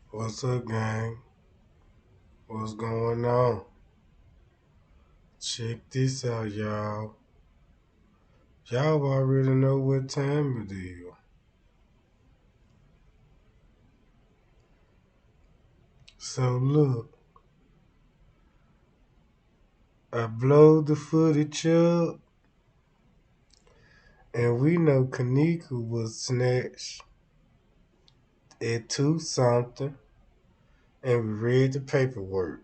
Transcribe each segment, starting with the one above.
What's up, gang? What's going on? Check this out, y'all. Y'all already know what time it is. So look, I blow the footage up, and we know Kenneka was snatched at 2 something, and we read the paperwork.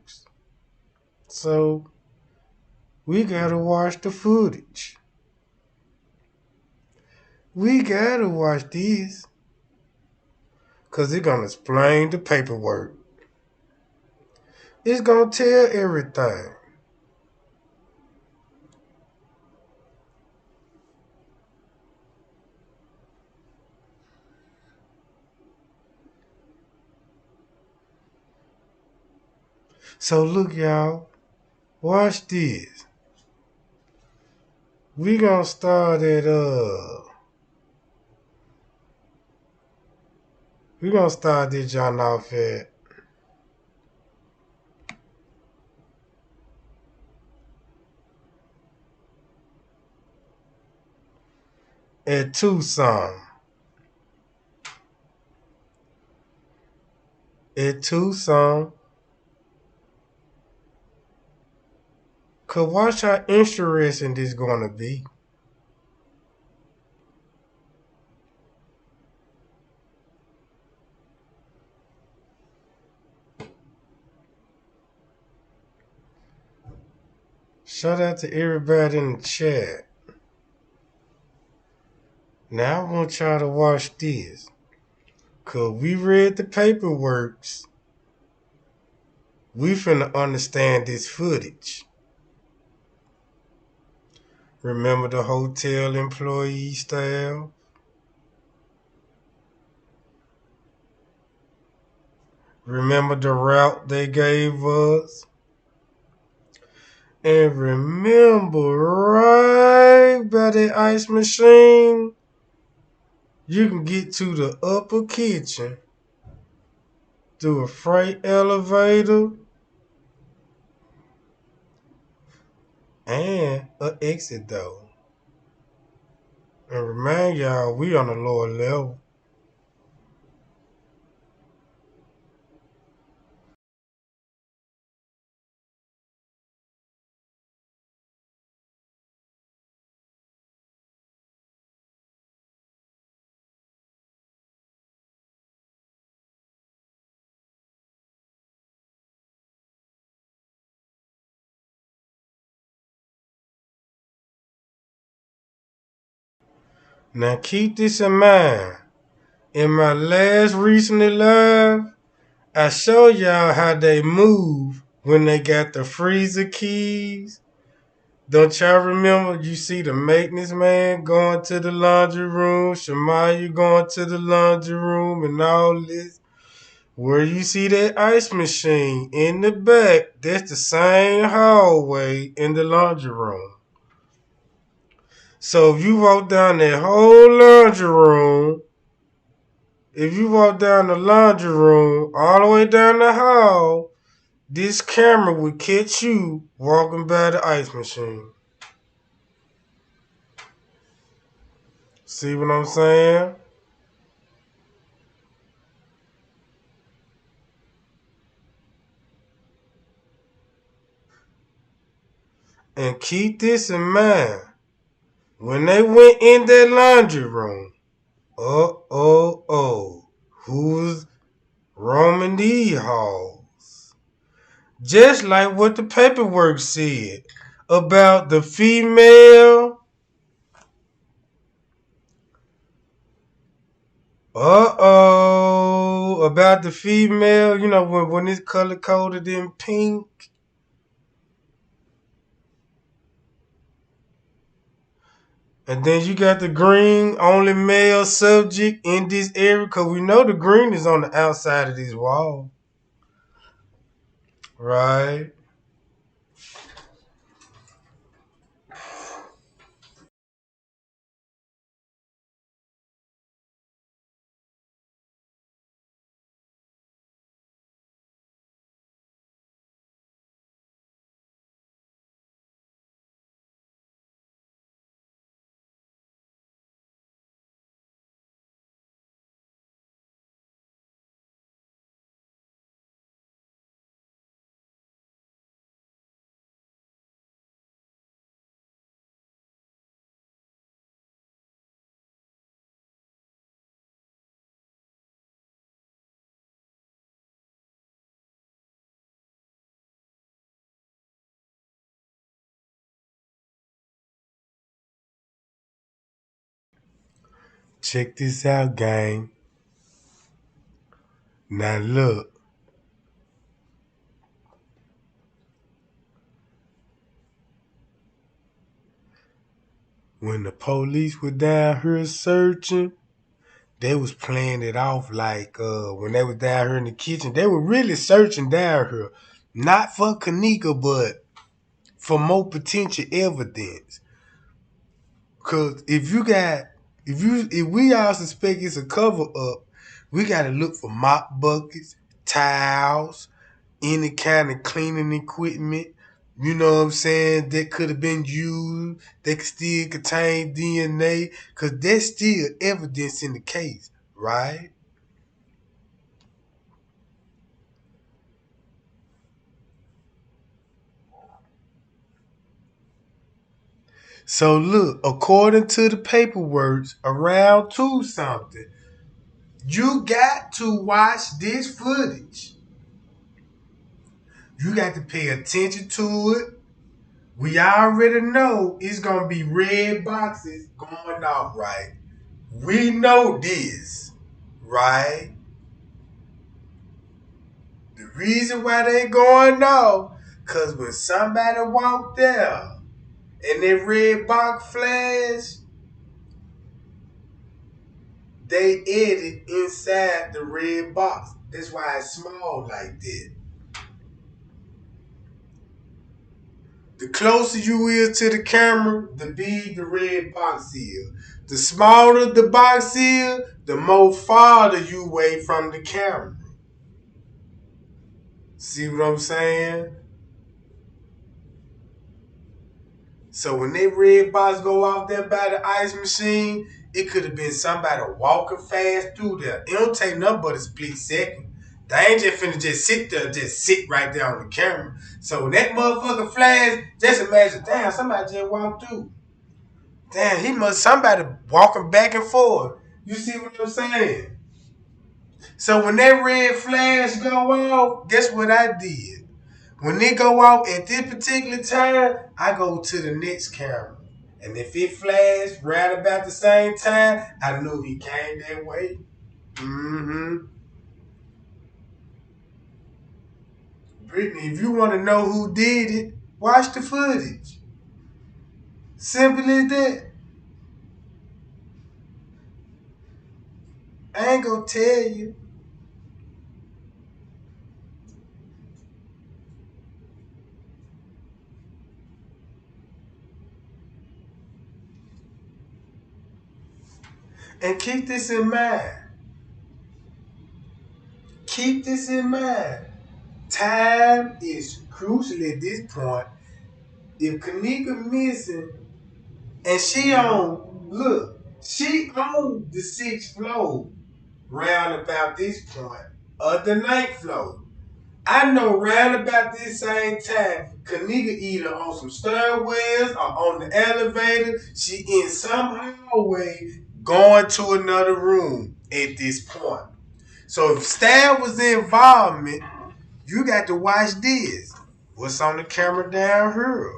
So we gotta watch the footage. We gotta watch this, cause it's gonna explain the paperwork. It's gonna tell everything. So look, y'all, watch this. We gonna start at we gonna start this John off at Tucson. At Tucson. Cause watch how interesting this gonna be. Shout out to everybody in the chat. Now I want y'all to watch this. Cause we read the paperwork. We finna understand this footage. Remember the hotel employee style? Remember the route they gave us? And remember, right by the ice machine, you can get to the upper kitchen through a freight elevator and an exit door. And remind y'all, we on the lower level. Now keep this in mind. In my last recently live, I show y'all how they move when they got the freezer keys. Don't y'all remember you see the maintenance man going to the laundry room, Shamaya going to the laundry room and all this? Where you see that ice machine in the back, that's the same hallway in the laundry room. So if you walk down that whole laundry room, if you walk down the laundry room all the way down the hall, this camera would catch you walking by the ice machine. See what I'm saying? And keep this in mind. When they went in that laundry room, who's roaming these halls? Just like what the paperwork said about the female. About the female, when it's color coded in pink. And then you got the green, only male subject in this area, because we know the green is on the outside of this wall. Right? Check this out, gang. Now look, when the police were down here searching, they was playing it off like when they was down here in the kitchen, they were really searching down here. Not for Kenneka, but for more potential evidence. Cause if we all suspect it's a cover up, we gotta look for mop buckets, towels, any kind of cleaning equipment, you know what I'm saying, that could have been used, that could still contain DNA, because there's still evidence in the case, right? So look, according to the paperwork, around 2 something, you got to watch this footage. You got to pay attention to it. We already know it's gonna be red boxes going off, right? We know this, right? The reason why they going off, cause when somebody walked there and that red box flash, they edit inside the red box. That's why it's small like that. The closer you is to the camera, the big the red box is. The smaller the box is, the more farther you away from the camera. See what I'm saying? So when that red box go off there by the ice machine, it could have been somebody walking fast through there. It don't take nothing but a split second. They ain't just finna just sit there, just sit right there on the camera. So when that motherfucker flash, just imagine, damn, somebody just walked through. Damn, he must somebody walking back and forth. You see what I'm saying? So when that red flash go off, guess what I did? When it go off at this particular time, I go to the next camera. And if it flashed right about the same time, I knew he came that way. Mm-hmm. Brittany, if you want to know who did it, watch the footage. Simple as that. I ain't gonna tell you. And keep this in mind. Keep this in mind. Time is crucial at this point. If Kenneka missing and she on the 6th floor round about this point of the 9th floor. I know round about this same time, Kenneka either on some stairwells or on the elevator. She in some hallway going to another room at this point. So if staff was the involvement, you got to watch this. What's on the camera down here?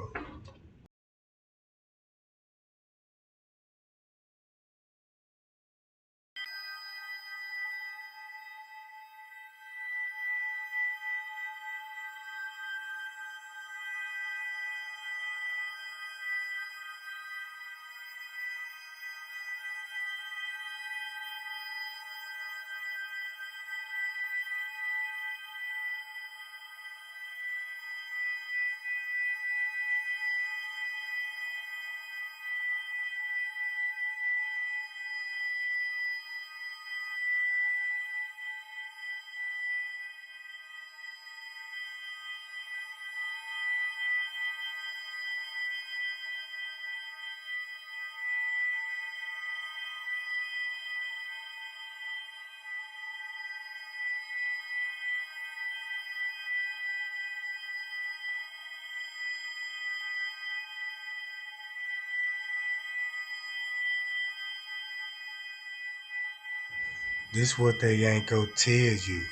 This what they ain't gonna tell you.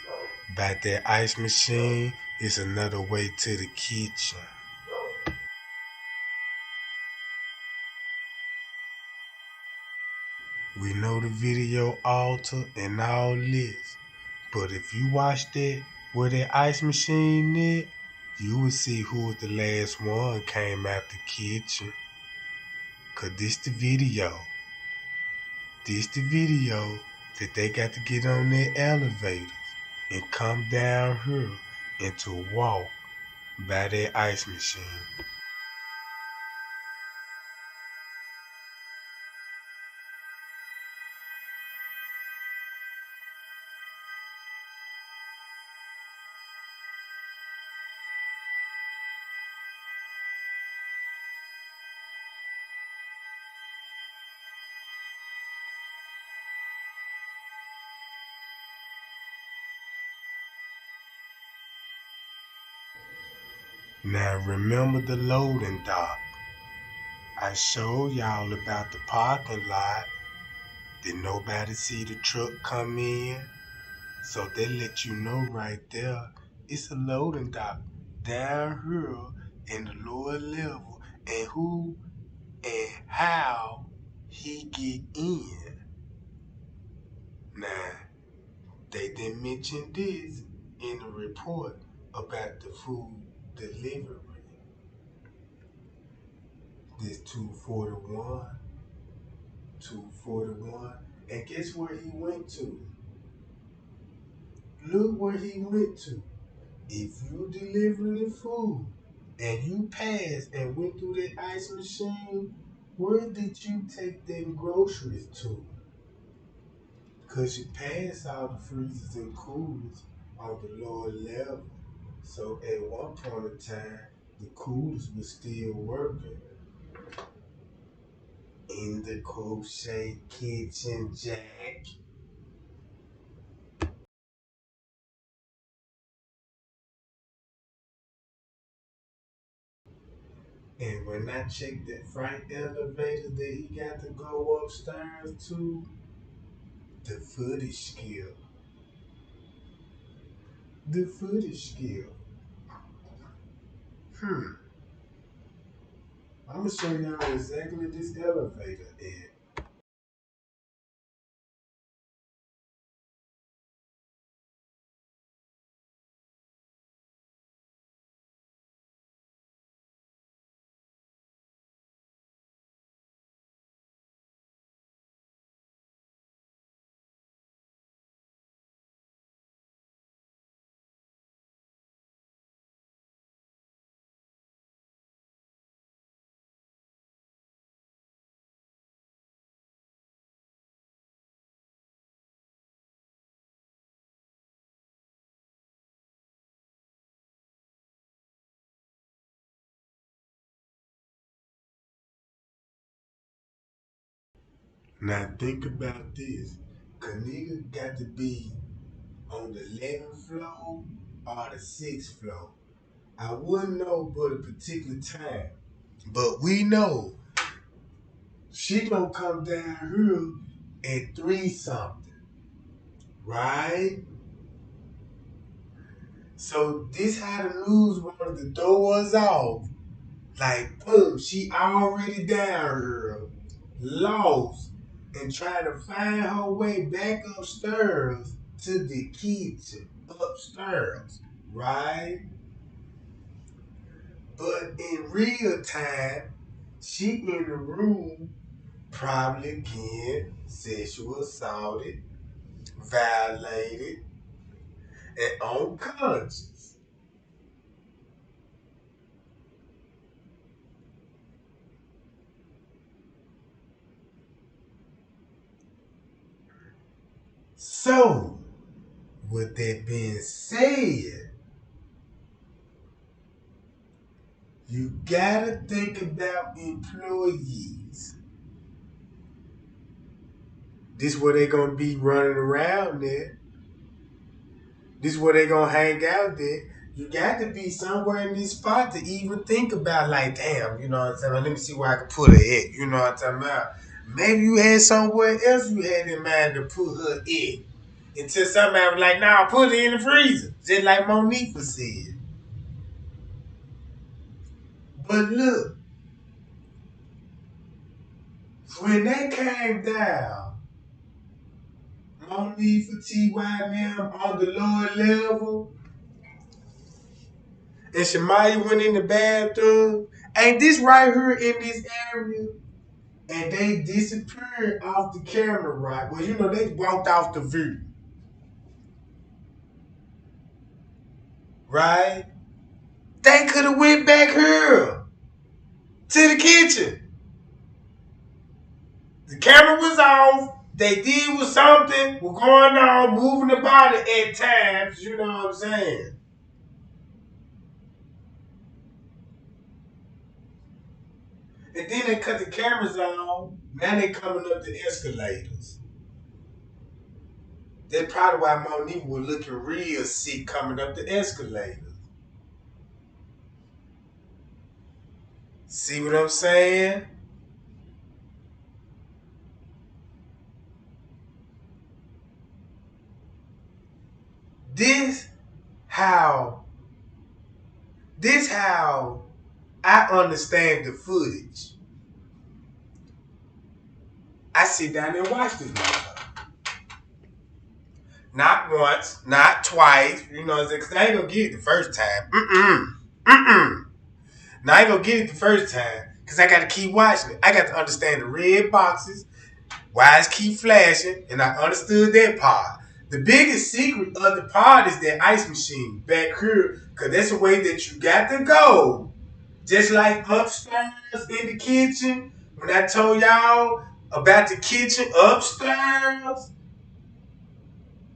About that ice machine is another way to the kitchen. We know the video altered and all this. But if you watch that where that ice machine is, you will see who was the last one came out the kitchen. Cause this the video. This the video that they got to get on their elevators and come down here and to walk by that ice machine. Now remember the loading dock. I showed y'all about the parking lot. Did nobody see the truck come in? So they let you know right there, it's a loading dock down here in the lower level, and who and how he get in. Now, they didn't mention this in the report about the food delivery. This 241, 241, and guess where he went to? Look where he went to. If you deliver the food and you passed and went through that ice machine, where did you take them groceries to? Because you passed all the freezers and coolers on the lower level. So at one point in time, the coolers were still working in the crochet kitchen, Jack. And when I checked that freight elevator that he got to go upstairs to, the footage skill. The footage skill. Hmm. I'm gonna show y'all exactly this elevator is. Now think about this. Kenneka got to be on the 11th floor or the 6th floor. I wouldn't know but a particular time. But we know she gonna come down here at 3 something, right? So this how the news wanted to throw us off. Like boom, she already down here, lost, and trying to find her way back upstairs to the kitchen upstairs, right? But in real time, she in the room probably getting sexual assaulted, violated, and unconscious. So, with that being said, you gotta think about employees. This where they gonna be running around there. This where they gonna hang out there. You got to be somewhere in this spot to even think about, like, damn, you know what I'm saying? Let me see where I can put her at. You know what I'm talking about? Maybe you had somewhere else you had in mind to put her in. Until somebody was like, nah, put her in the freezer. Just like Monique said. But look, when they came down No need for TY, man. I'm on the lower level. And Shemaya went in the bathroom. Ain't this right here in this area? And they disappeared off the camera, right? Well, you know, they walked off the view. Right? They could have went back here to the kitchen. The camera was off. They did was something was going on, moving the body at times. You know what I'm saying? And then they cut the cameras on. Now they coming up the escalators. That's probably why Monique was looking real sick coming up the escalators. See what I'm saying? This how this how I understand the footage. I sit down and watch this motherfucker. Not once, not twice, you know, because I ain't gonna get it the first time. Now I ain't gonna get it the first time because I gotta keep watching it. I got to understand the red boxes, why it's keep flashing, and I understood that part. The biggest secret of the part is that ice machine back here, because that's the way that you got to go. Just like upstairs in the kitchen, when I told y'all about the kitchen upstairs,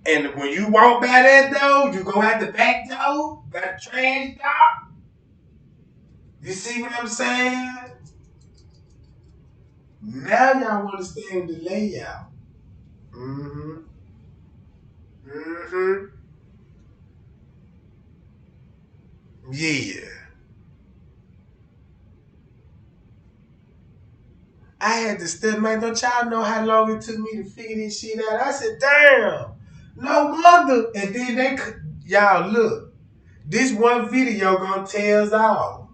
and when you walk by that door, you go out the back door, by the trash door. You see what I'm saying? Now y'all understand the layout. Mm-hmm. Mm-hmm. Yeah. I had to step, man. Don't y'all know how long it took me to figure this shit out? I said, damn, no wonder. And then y'all look, this one video gonna tell us all.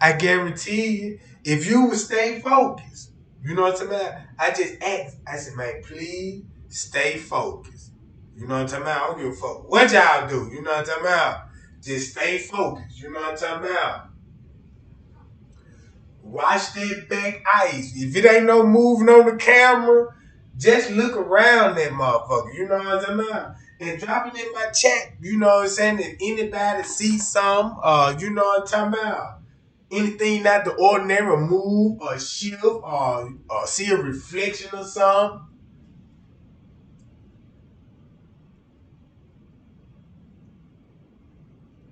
I guarantee you, if you would stay focused, you know what I'm talking about? I just asked, I said, man, please stay focused. You know what I'm talking about? I don't give a fuck what y'all do. You know what I'm talking about? Just stay focused. You know what I'm talking about? Watch that back ice. If it ain't no moving on the camera, just look around that motherfucker. You know what I'm talking about? And drop it in my chat. You know what I'm saying? If anybody sees some, you know what I'm talking about? Anything not the ordinary, move or shift or see a reflection or something.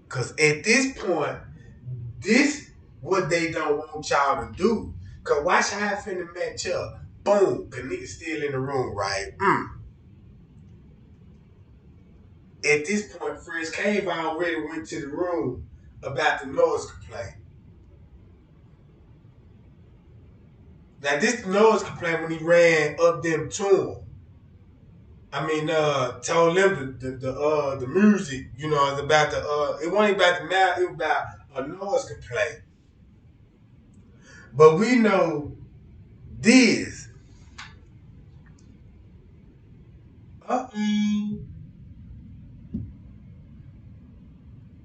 Because at this point, this what they don't want y'all to do. Because watch how I finna match up. Boom. Kenneka still in the room, right? At this point, Fresh Cave already went to the room about the noise complaint. Now, this noise complaint when he ran up them to him. I mean, told them the music, you know, it's about it wasn't about the mouth, it was about a noise complaint. But we know this. Uh-oh.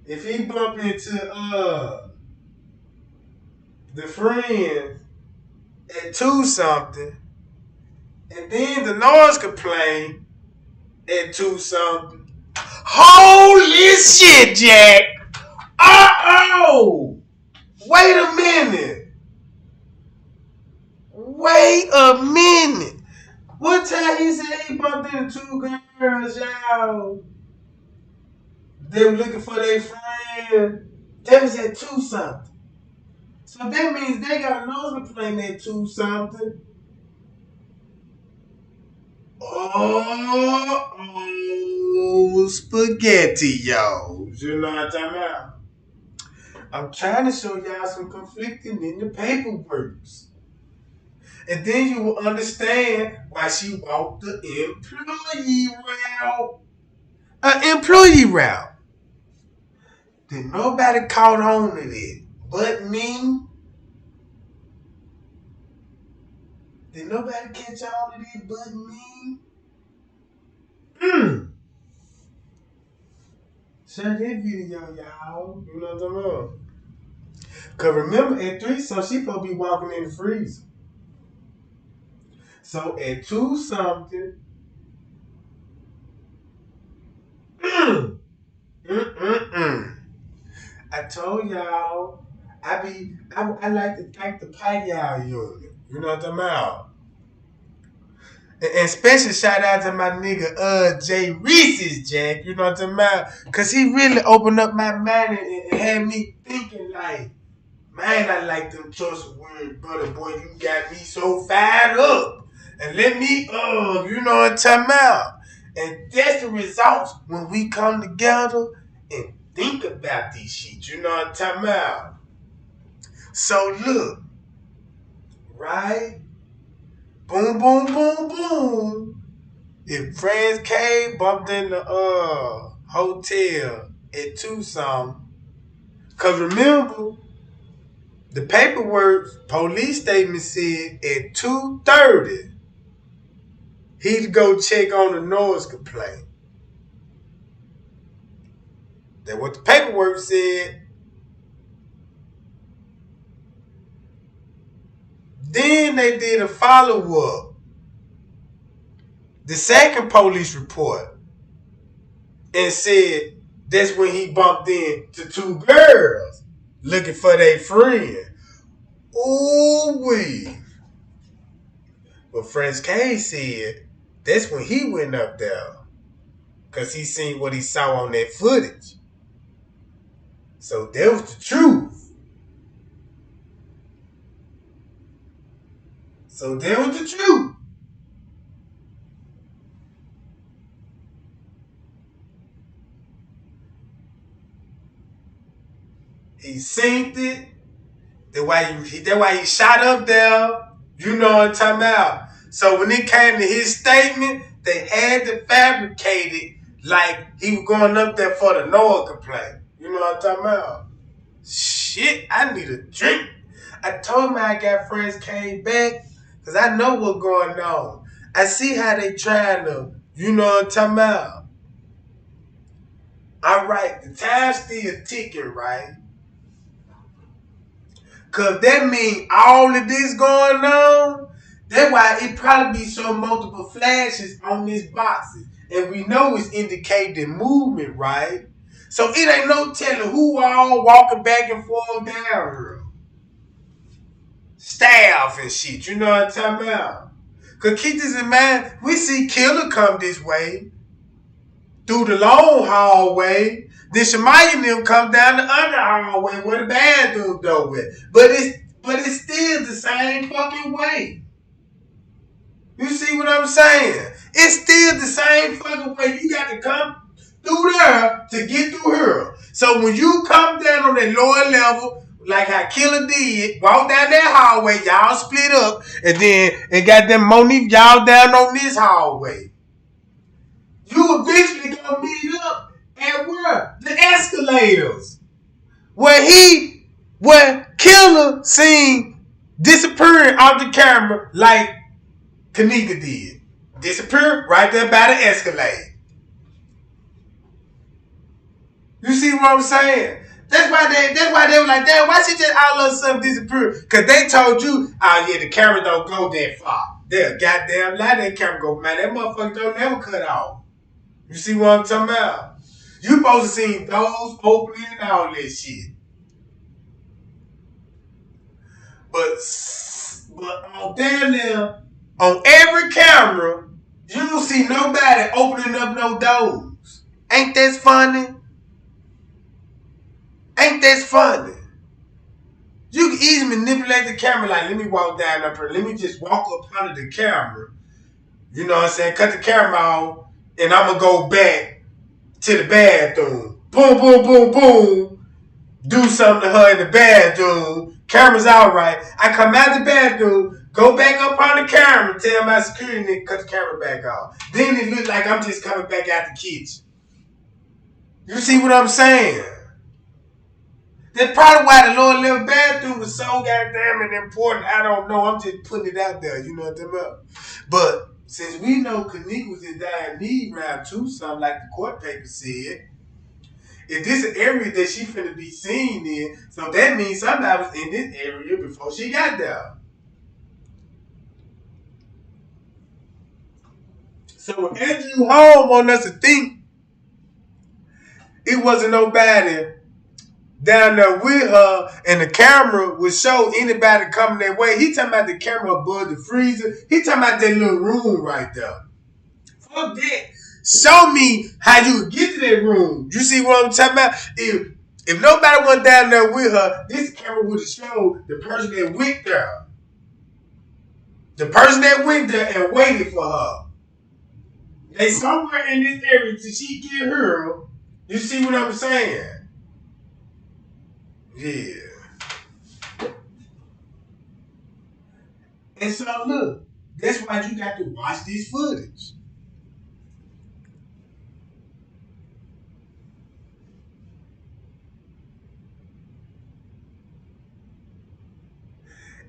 If he bump into the friends at 2 something, and then the noise complaint at 2 something. Holy shit, Jack! Uh-oh! Wait a minute. Wait a minute. What time he said he bumped into 2 girls, y'all? They were looking for their friend. That was at 2 something. So that means they got a nose complaint at 2 something. Oh, spaghetti, yo. You know what I'm talking about? I'm trying to show y'all some conflicting in the paperwork. And then you will understand why she walked the employee route. An employee route. Did nobody caught on to it but me? Did nobody catch on to it but me? Share that video, y'all. You know what I'm talking? Cause remember at 3, so she supposed to be walking in the freezer. So at 2 something, mm, mm, mm, mm. I told y'all, I like to thank the Payal unit. You know what I'm about? And special shout out to my nigga Jay Reese's Jack, you know what I'm about? Cause he really opened up my mind and had me thinking like, man, I like them choice of words, brother boy, you got me so fired up. And let me you know what I'm talking about? And that's the results when we come together and think about these shit, you know what I'm talking about? So look, right? Boom, boom, boom, boom. If Friends K bumped in the hotel at 2 something, cause remember, the paperwork police statement said at 2:30 he'd go check on the noise complaint. That's what the paperwork said. Then they did a follow-up. The second police report. And said that's when he bumped into 2 girls looking for their friend. Ooh-wee. But French K said that's when he went up there. Because he seen what he saw on that footage. So that was the truth. So that was the truth. He synced it. That's why he shot up there. You know what I'm talking about. So when it came to his statement, they had to fabricate it like he was going up there for the Noah complaint. You know what I'm talking about? Shit, I need a drink. I told him I got friends came back because I know what's going on. I see how they trying to, you know what I'm talking about. All right, the time's still ticking, right? Because that means all of this going on. That's why it probably be so multiple flashes on these boxes. And we know it's indicating movement, right? So it ain't no telling who all walking back and forth down here. Staff and shit, you know what I'm talking about? Because keep this in mind, we see Killer come this way, through the long hallway. Then Shemaya and them come down the other hallway where the bathroom door is. But it's still the same fucking way. You see what I'm saying? It's still the same fucking way. You got to come through there to get through here. So when you come down on that lower level, like how Killer did, walk down that hallway, y'all split up, and got them Monique, y'all down on this hallway. You eventually gonna meet up at where? The escalators. Where Killer seen disappearing off the camera like Kenneka did. Disappear right there by the escalator. You see what I'm saying? That's why they were like, damn, why she just all of a sudden disappear? Because they told you, oh yeah, the camera don't go that far. They're goddamn lie that camera go, man, that motherfucker don't never cut off. You see what I'm talking about? You supposed to see those opening and all that shit. But on down there, on every camera, you don't see nobody opening up no doors. Ain't that funny? Ain't that funny? You can easily manipulate the camera like, let me walk down up here. Let me just walk up under the camera. You know what I'm saying? Cut the camera off, and I'm going to go back to the bathroom. Boom, boom, boom, boom. Do something to her in the bathroom. Camera's all right. I come out the bathroom, go back up on the camera, tell my security nigga cut the camera back off. Then it looks like I'm just coming back out the kitchen. You see what I'm saying? That's probably why the lower level bathroom was so goddamn important. I don't know. I'm just putting it out there. You know what I'm talking about? But since we know Kenneka was in dire need round two, something like the court paper said, if this is an area that she finna be seen in, so that means somebody was in this area before she got there. So Andrew Hall want us to think it wasn't nobody down there with her and the camera would show anybody coming their way. He talking about the camera above the freezer. He talking about that little room right there. Fuck that. Show me how you would get to that room. You see what I'm talking about? If nobody went down there with her, this camera would have showed the person that went there. The person that went there and waited for her. They somewhere in this area till she get her. You see what I'm saying? Yeah. And so look, that's why you got to watch this footage.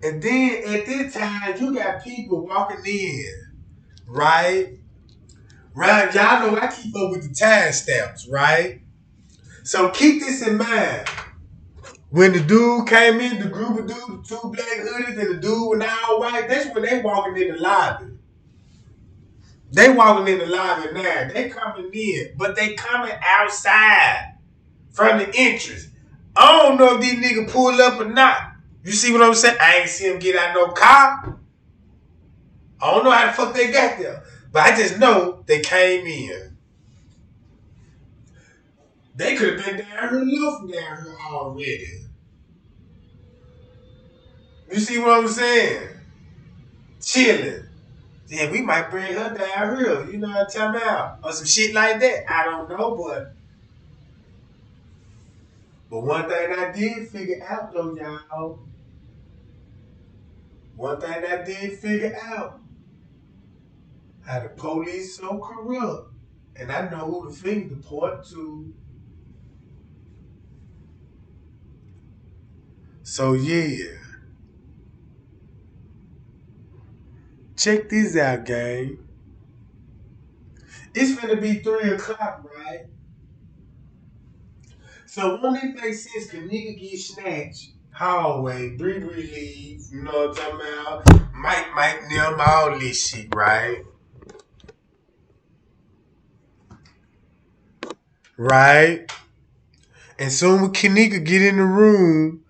And then at this time, you got people walking in, right? Right, y'all know I keep up with the timestamps, right? So keep this in mind. When the dude came in, the group of dudes, the two black hoodies and the dude with all white, that's when they walking in the lobby. They walking in the lobby now. They coming in, but they coming outside from the entrance. I don't know if these niggas pull up or not. You see what I'm saying? I ain't see them get out no car. I don't know how the fuck they got there. But I just know they came in. They could have been down here, left down here already. You see what I'm saying? Chilling. Yeah, we might bring her down here. You know what I'm talking about? Or some shit like that. I don't know, but one thing I did figure out though, y'all. One thing I did figure out. How the police so corrupt. And I know who the finger to point to. So yeah. Check this out, gang. It's finna be 3 o'clock, right? So won't it make sense Kenneka get snatched? Hallway, Bree leave, you know what I'm talking about? Mike, them, all this shit, right? Right? And soon when Kenneka get in the room,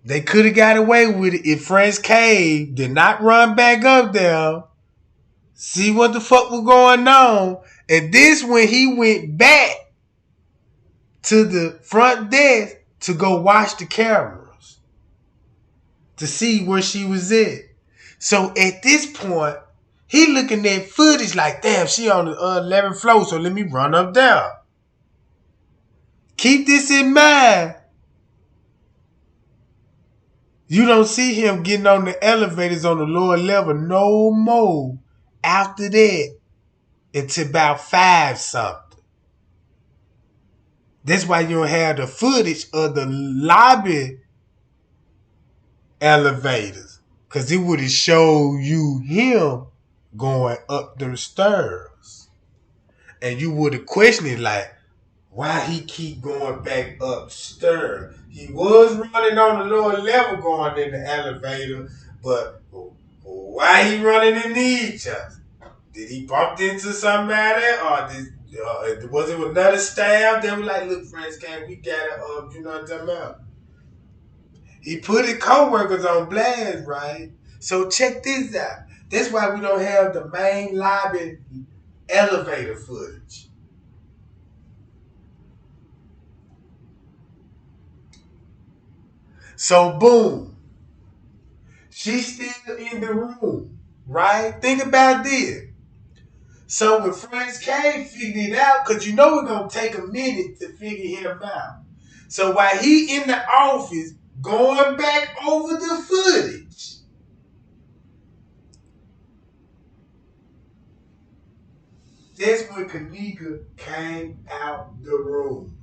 they could have got away with it if French Cave did not run back up there, see what the fuck was going on. And this when he went back to the front desk to go watch the cameras to see where she was at. So at this point, he looking at footage like, damn, she on the 11th floor, so let me run up there. Keep this in mind. You don't see him getting on the elevators on the lower level no more after that until about 5 something. That's why you don't have the footage of the lobby elevators. Because it would have showed you him going up them stairs. And you would have questioned it like, why he keep going back upstairs? He was running on the lower level going in the elevator, but why he running in each other? Did he bump into somebody, or was it with another staff? They were like, "Look, friends, can we get it up?" You know what I'm talking about? He put his co-workers on blast, right? So check this out. That's why we don't have the main lobby elevator footage. So boom, she's still in the room, right? Think about this. So when Franz K figured it out, because you know it's going to take a minute to figure him out. So while he in the office going back over the footage, that's when Kenneka came out the room.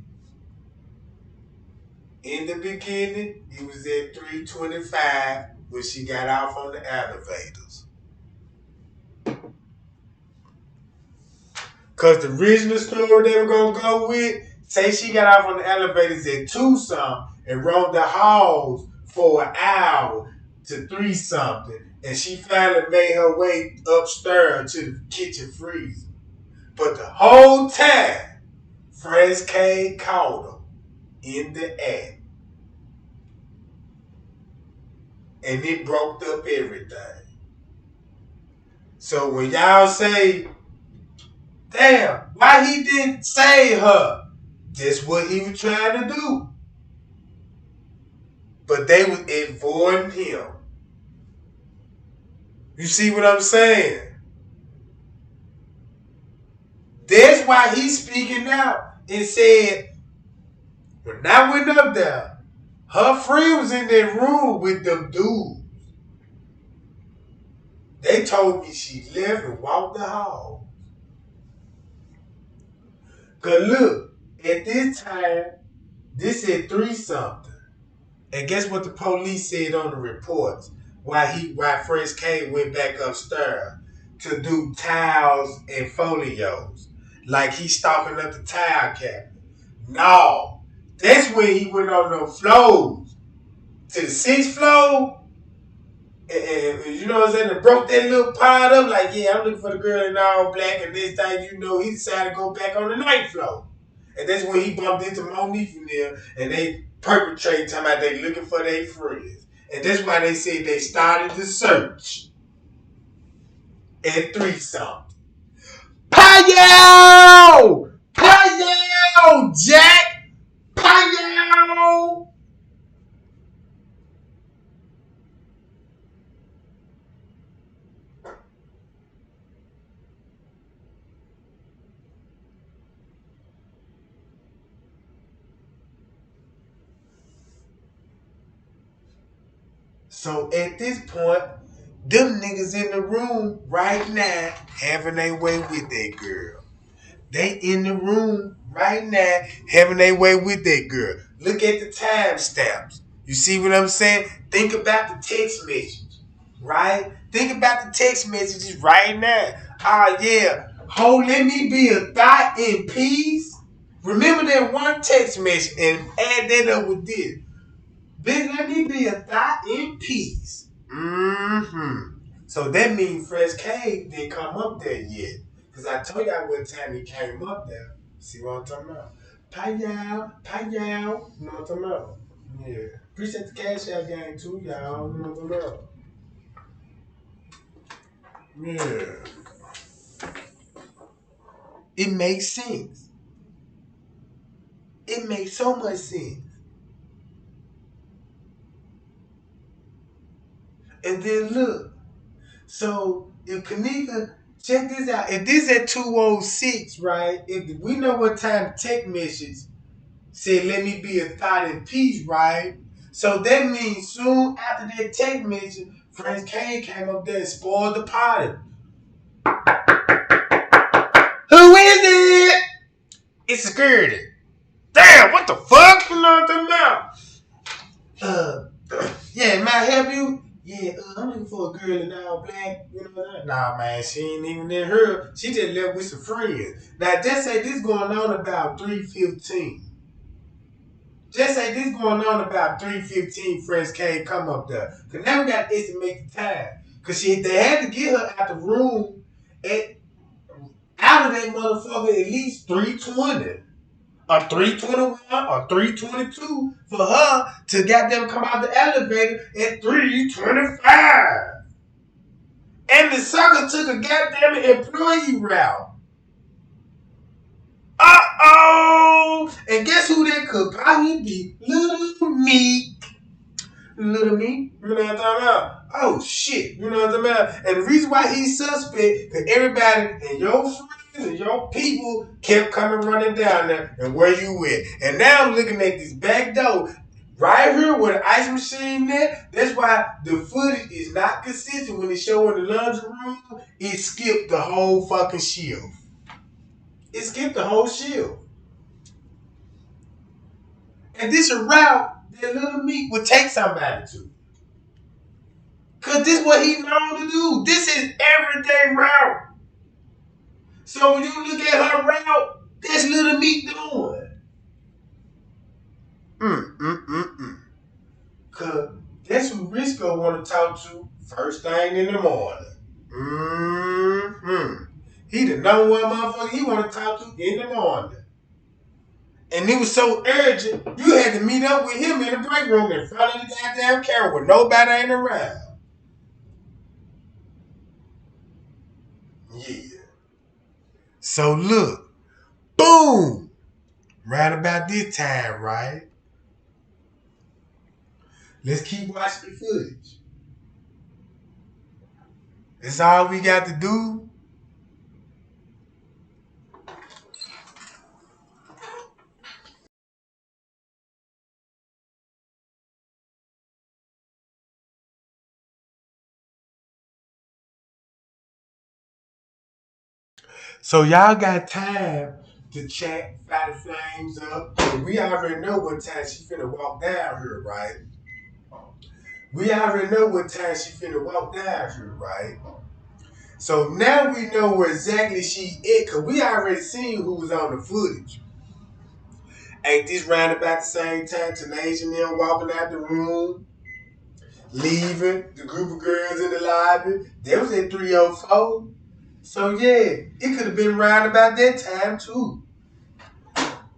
In the beginning, he was at 325 when she got off on the elevators. Cause the original story they were gonna go with, say she got off on the elevators at 2 something and roamed the halls for an hour to 3 something, and she finally made her way upstairs to the kitchen freezer. But the whole time, Fresh K caught her in the act, and it broke up everything. So when y'all say, damn, why he didn't save her? That's what he was trying to do. But they was avoiding him. You see what I'm saying? That's why he's speaking out and said, when I went up there, her friend was in that room with them dudes. They told me she left and walked the hall. Cause look, at this time, this at 3 something. And guess what the police said on the reports? Why Fresh K went back upstairs to do tiles and folios. Like he's stalking up the tile cabinet. No. That's when he went on those floors. To the 6th floor. And you know what I'm saying? And broke that little pot up. Like, yeah, I'm looking for the girl in all black. And this thing, you know, he decided to go back on the 9th floor. And that's when he bumped into Monique from there. And they perpetrated talking about they looking for their friends. And that's why they said they started the search at 3 something. Payo! Payo! Jack! Payo! So at this point, them niggas in the room right now having their way with that girl. They in the room right now having their way with that girl. Look at the timestamps. You see what I'm saying? Think about the text message, right? Think about the text messages right now. Yeah. Ho, let me be a thought in peace. Remember that one text message and add that up with this. Bitch, let me be a thought in peace. Mm-hmm. So that means Fresh K didn't come up there yet. Because I told y'all what time he came up there. See what I'm talking about? Payow, payow. You know what I'm talking about? Yeah. Appreciate the Cash App gang too, y'all. You know what I'm talking about? Yeah. It makes sense. It makes so much sense. And then look. So if Kenneka, check this out. If this at 2:06, right? If we know what time the text message said, let me be a thought in peace, right? So that means soon after that text message, Fresh K came up there and spoiled the party. Who is it? It's security. Damn, what the fuck? You know what I'm about? Yeah, may I help you? Yeah, I'm looking for a girl in all black. You know what? Nah, man, she ain't even in her. She just left with some friends. Now, just say this going on about 3:15. Just say this going on about 3:15. Fresh K come up there. Cause now we got to estimate the time. Cause they had to get her out the room out of that motherfucker at least 3:20. Or 3:21 or 3:22 for her to goddamn come out the elevator at 3:25. And the sucker took a goddamn employee route. Uh-oh! And guess who that could probably be? Little Meek. Little Meek? You know what I'm talking about? Oh, shit. You know what I'm talking about? And the reason why he's suspect, because everybody and your friends and your people kept coming running down there and where you went. And now I'm looking at this back door right here with the ice machine there. That's why the footage is not consistent when they show in the laundry room. It skipped the whole fucking shield. It skipped the whole shield. And this is a route that Little Meek would take somebody to. Because this is what he known to do. This is everyday route. So when you look at her route, that's Little Meat doing. Mm. Cause that's who Risco want to talk to first thing in the morning. Mm-hmm. He the number one motherfucker he want to talk to in the morning. And it was so urgent, you had to meet up with him in the break room in front of the goddamn camera with nobody ain't around. Yeah. So look, boom, right about this time, right? Let's keep watching the footage. That's all we got to do. So y'all got time to chat, fire the flames up. We already know what time she finna walk down here, right? We already know what time she finna walk down here, right? So now we know where exactly she is, cause we already seen who was on the footage. Ain't this round about the same time Tanasia and them walking out the room, leaving the group of girls in the lobby? They was at 304. So yeah, it could have been round about that time too.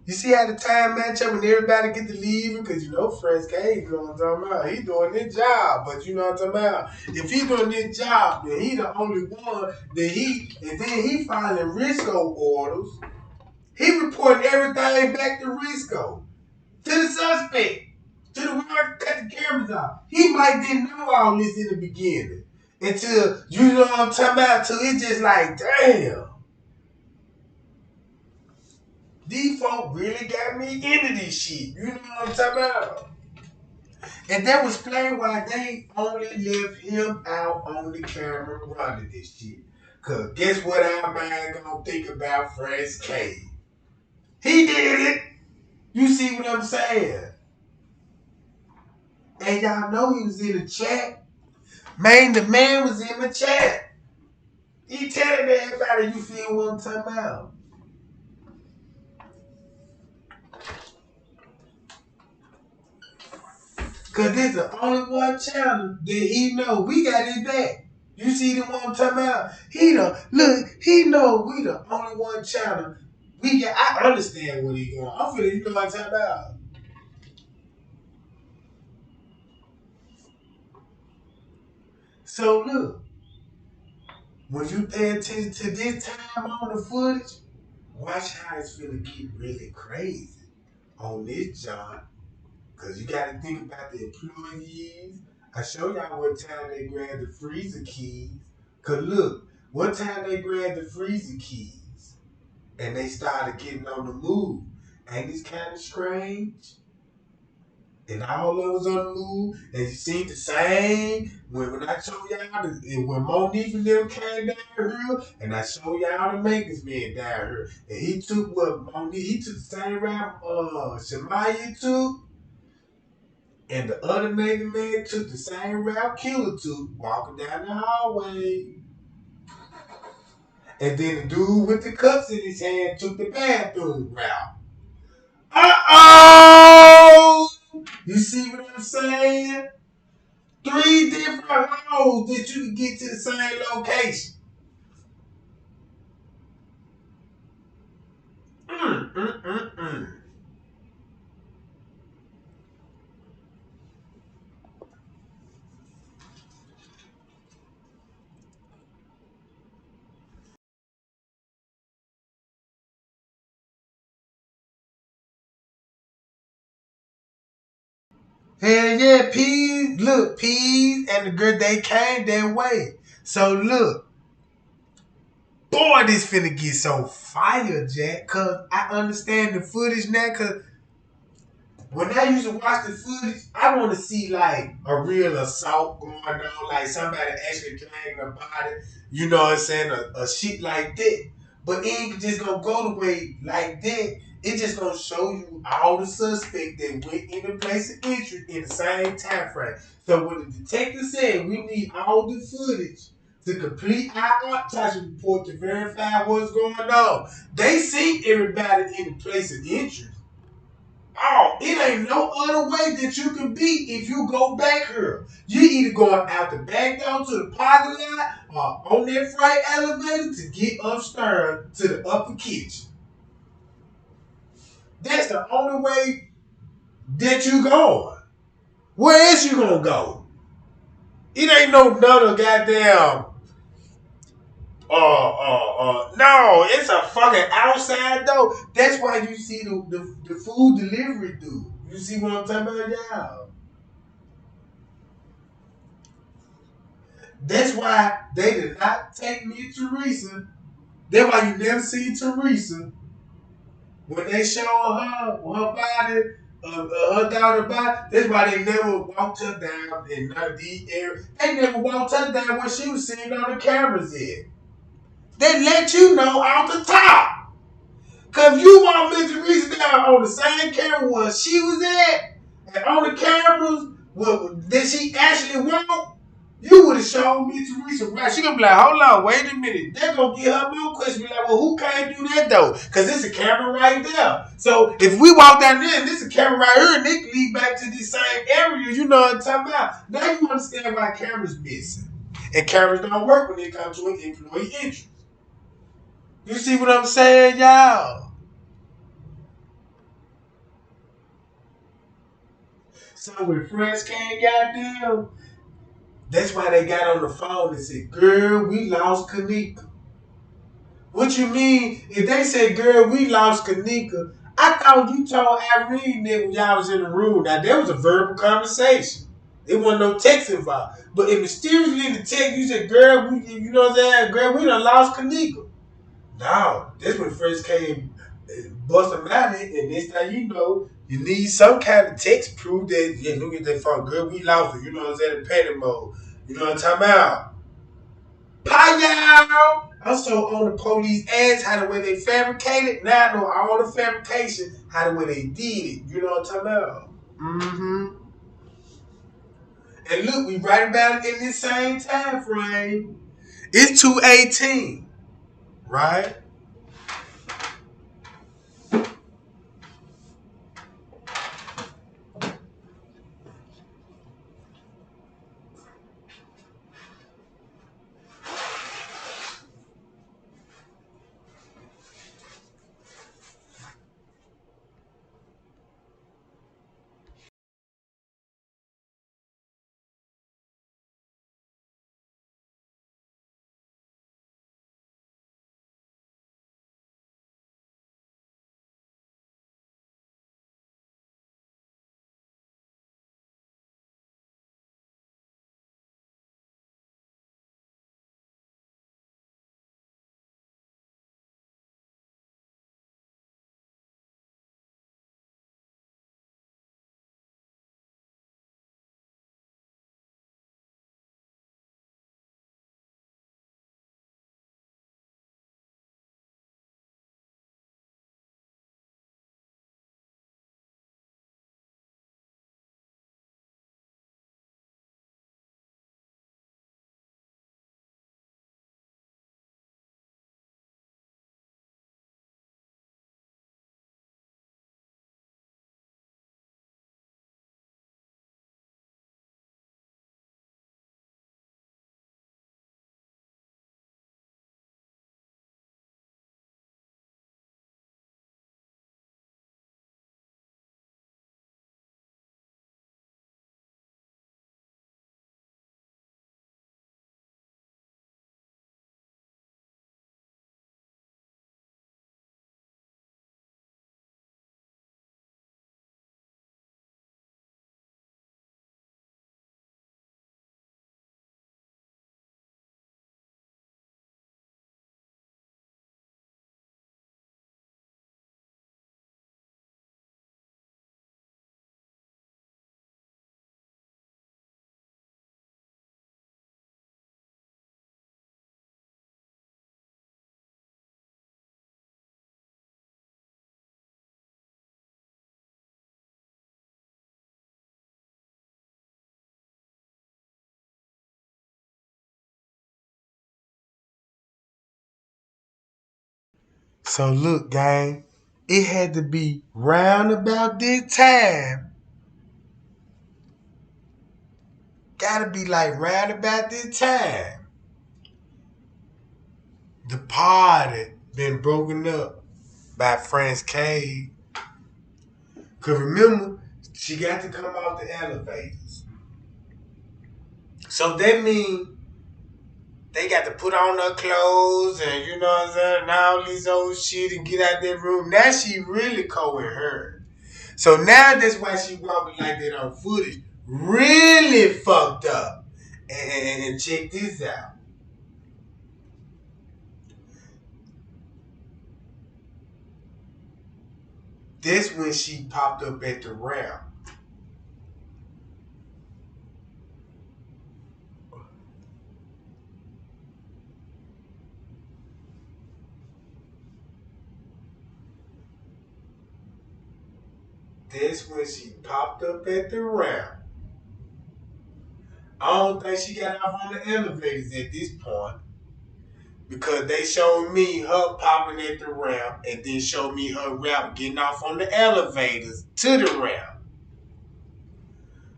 You see how the time match up when everybody get to leaving? Because you know Fresh K, you know what I'm talking about. He doing his job, but you know what I'm talking about. If he doing his job, then he the only one and then he filing Risco orders. He reporting everything back to Risco, to the suspect, to the one that cut the cameras off. He might didn't know all this in the beginning. Until, you know what I'm talking about, until it's just like, damn. These folk really got me into this shit. You know what I'm talking about? And that was explain why they only left him out on the camera running this shit. Cause guess what our man gonna think about Fresh K? He did it. You see what I'm saying? And y'all know he was in the chat. Man, the man was in the chat. He telling everybody you feel what I'm talking about. Cause this the only one channel that he know we got his back. You see the one I'm talking about? He know we the only one channel. I understand what he going. I'm feeling you know what I'm talking about. So look, when you pay attention to this time on the footage, watch how it's finna get really crazy on this job. Cause you gotta think about the employees. I show y'all what time they grabbed the freezer keys. Cause look, what time they grabbed the freezer keys and they started getting on the move. Ain't this kind of strange? And all of us on the move, and you see the same when I show y'all when Monique and them came down here, and I show y'all the maintenance man down here, and he took what Monique, he took the same route Shemaya took. And the other nigga man took the same route Killer took, walking down the hallway. And then the dude with the cups in his hand took the bathroom route. Uh-oh! You see what I'm saying? 3 different holes that you can get to the same location. Mm. Hell yeah, Peas and the girl, they came that way. So look, boy, this finna get so fire, Jack, cause I understand the footage now, cause when I used to watch the footage, I want to see like a real assault going on, like somebody actually claiming a body, you know what I'm saying, a shit like that. But it ain't just gonna go the way like that. It just gonna show you all the suspects that went in the place of entry in the same time frame. So when the detective said we need all the footage to complete our autopsy report to verify what's going on. They see everybody in the place of interest. Oh, it ain't no other way that you can be if you go back here. You either going out the back door to the parking lot or on that freight elevator to get upstairs to the upper kitchen. That's the only way that you going. Where else you gonna go? It ain't no another goddamn no, it's a fucking outside though. That's why you see the food delivery dude. You see what I'm talking about, y'all? That's why they did not take me to Teresa. That's why you never see Teresa when they show her body, her daughter body. That's why they never walked her down in none of these areas. They never walked her down when she was sitting on the cameras in. They let you know off the top. Cause if you want Miss Teresa down on the same camera where she was at, and on the cameras that she actually walked, you would have shown me Teresa right. She gonna be like, hold on, wait a minute. They're gonna get her more questions. Be like, well, who can't do that though? Cause it's a camera right there. So if we walk down there and there's a camera right here, and they can lead back to the same area, you know what I'm talking about. Now you understand why cameras missing. And cameras don't work when it comes to an employee interest. You see what I'm saying, y'all? So when friends came, goddamn, that's why they got on the phone and said, girl, we lost Kenneka. What you mean? If they said, girl, we lost Kenneka, I thought you told Irene that when y'all was in the room. Now, there was a verbal conversation. There wasn't no text involved. But if mysteriously in the text, you said, girl, you know what I'm saying? Girl, we done lost Kenneka. No, this when first came busting out it, and this thing you know, you need some kind of text proof that yeah, look at that phone, girl, we lost it. You know what I'm saying? In panic mode. You know what I'm talking about? Pow! I'm so on the police ass how the way they fabricated. Now I know all the fabrication, how the way they did it. You know what I'm talking about? Mm-hmm. And look, we right about it in this same time frame. It's 218, right? So look, gang, it had to be round about this time. Gotta be like round about this time. The party been broken up by Friends Cave. Cause remember, she got to come off the elevators. So that means they got to put on her clothes and you know what I'm saying, and all these old shit and get out that room. Now she really coherent. So now that's why she walking like that on footage. Really fucked up. And check this out. This when she popped up at the ramp. This when she popped up at the ramp. I don't think she got off on the elevators at this point. Because they showed me her popping at the ramp and then showed me her rap getting off on the elevators to the ramp.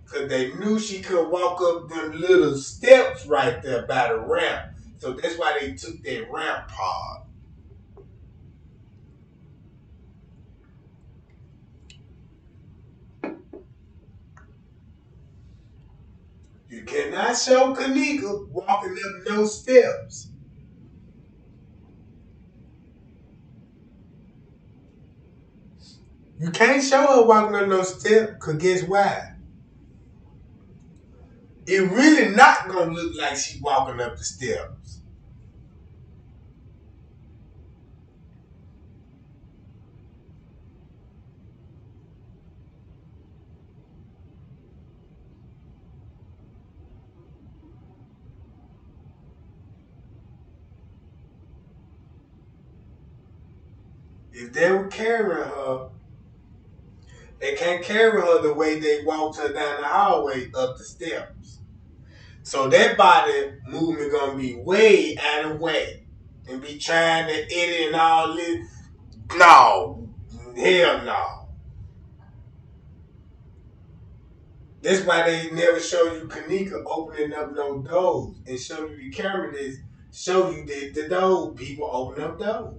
Because they knew she could walk up them little steps right there by the ramp. So that's why they took that ramp part. You cannot show Kenneka walking up no steps. You can't show her walking up no steps because guess why? It really not going to look like she walking up the steps. If they were carrying her, they can't carry her the way they walked her down the hallway up the steps. So that body movement gonna be way out of way and be trying to edit and all this. No, hell no. That's why they never show you Kenneka opening up no doors and show you the camera that show you that the door people open up doors.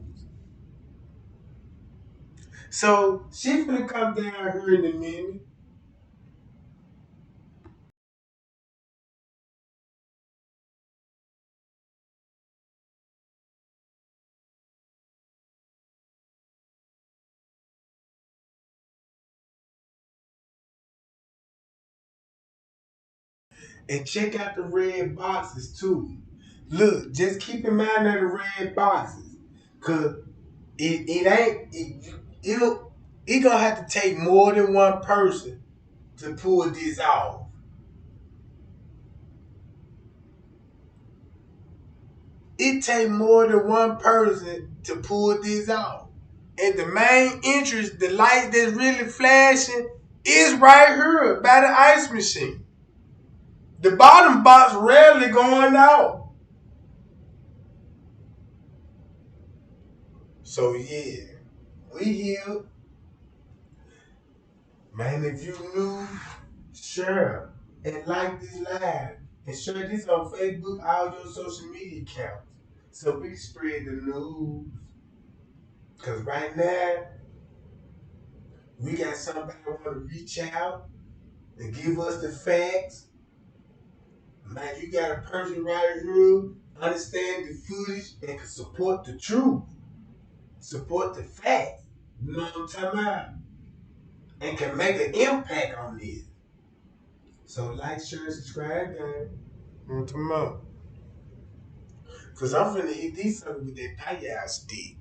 So she finna come down here in a minute. And check out the red boxes too. Look, just keep in mind that the red boxes. Cause it ain't it gonna have to take more than one person to pull this off. It take more than one person to pull this off. And the main interest, the light that's really flashing, is right here by the ice machine. The bottom box rarely going out. So yeah, we here. Man, if you knew, share and like this live and share this on Facebook, all your social media accounts. So we spread the news. Cause right now, we got somebody want to reach out and give us the facts. Man, you got a person right here, understand the footage and can support the truth. Support the facts. You know what I'm talking about? And can make an impact on this. So like, share, and subscribe, guys. You know what I'm talking about? Cause I'm finna hit these suckers with that payout stick.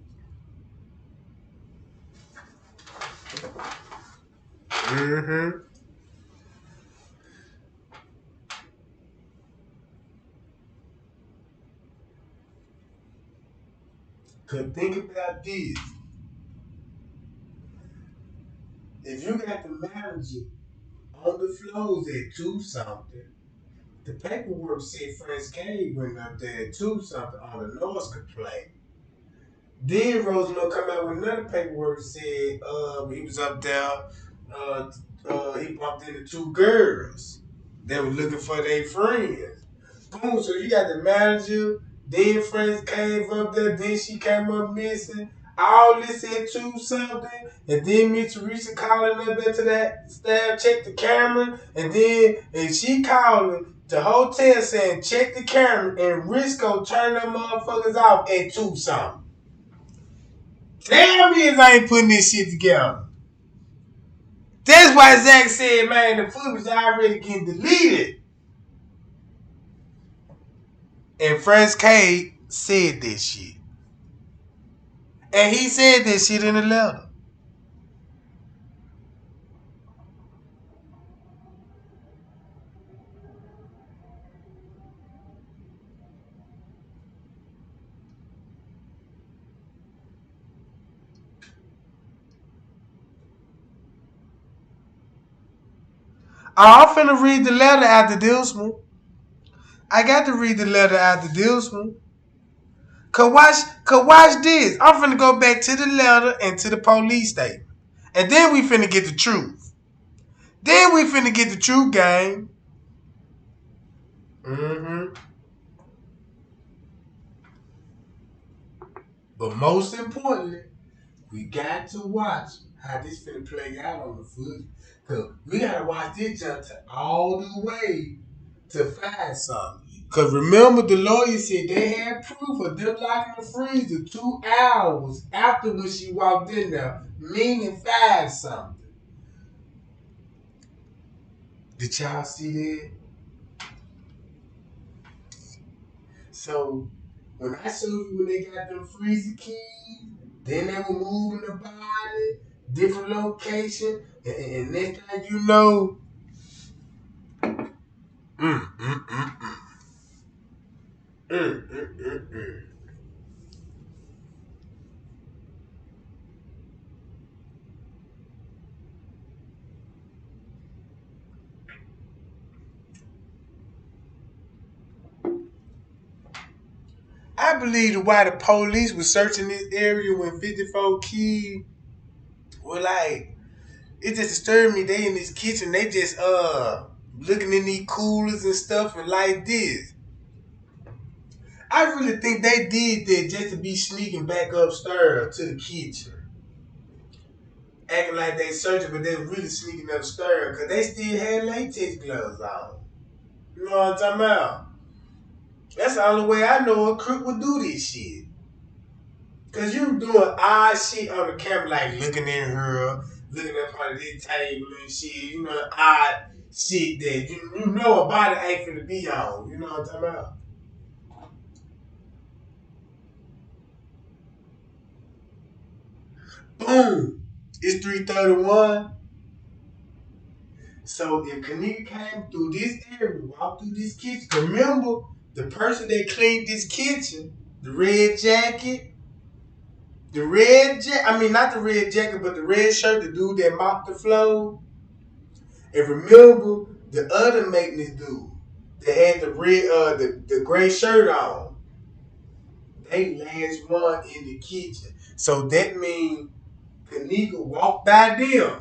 Mm-hmm. Cause think about this. If you got the manager on the floors at 2 something, the paperwork said Fresh Cave went up there at 2 something on the noise complaint. Then Roosevelt come out with another paperwork said he was up there, uh, he bumped into two girls that were looking for their friends. Boom, so you got the manager, then friends came up there, then she came up missing. All this at 2 something, and then Miss Teresa calling up there to that staff, check the camera, and she calling the hotel saying check the camera, and Risco turn them motherfuckers off at 2 something. Tell me if I ain't putting this shit together. That's why Zach said, man, the footage already getting deleted. And Franz K said this shit. And he said this shit in the letter. I'm finna read the letter after this one. I got to read the letter after this one. Cause watch this. I'm finna go back to the letter and to the police statement. And then we finna get the truth. Then we finna get the truth, gang. Mm-hmm. But most importantly, we got to watch how this finna play out on the footage. Cause we gotta watch this jump to all the way to find something. Cause remember the lawyer said they had proof of them locking the freezer 2 hours after when she walked in there, meaning find something. Did y'all see that? So when I showed you when they got them freezer keys, then they were moving the body, different location, and next thing you know, mm, mm, mm, mm. Mm, mm, mm, mm. I believe why the police was searching this area when 54 kids were like, it just disturbed me. They in this kitchen, they just looking in these coolers and stuff and like this. I really think they did that just to be sneaking back upstairs to the kitchen. Acting like they searching, but they were really sneaking upstairs because they still had latex gloves on. You know what I'm talking about? That's the only way I know a crook would do this shit. Cause you doing odd shit on the camera, like looking in her, looking up on this table and shit, you know, odd shit that you know a body ain't finna be on. You know what I'm talking about? Boom! It's 3:31. So if Kenneka came through this area, walked through this kitchen, remember the person that cleaned this kitchen, the red jacket, I mean not the red jacket, but the red shirt, the dude that mopped the floor. And remember the other maintenance dude that had the red the gray shirt on. They last one in the kitchen. So that means Kenneka walked by them.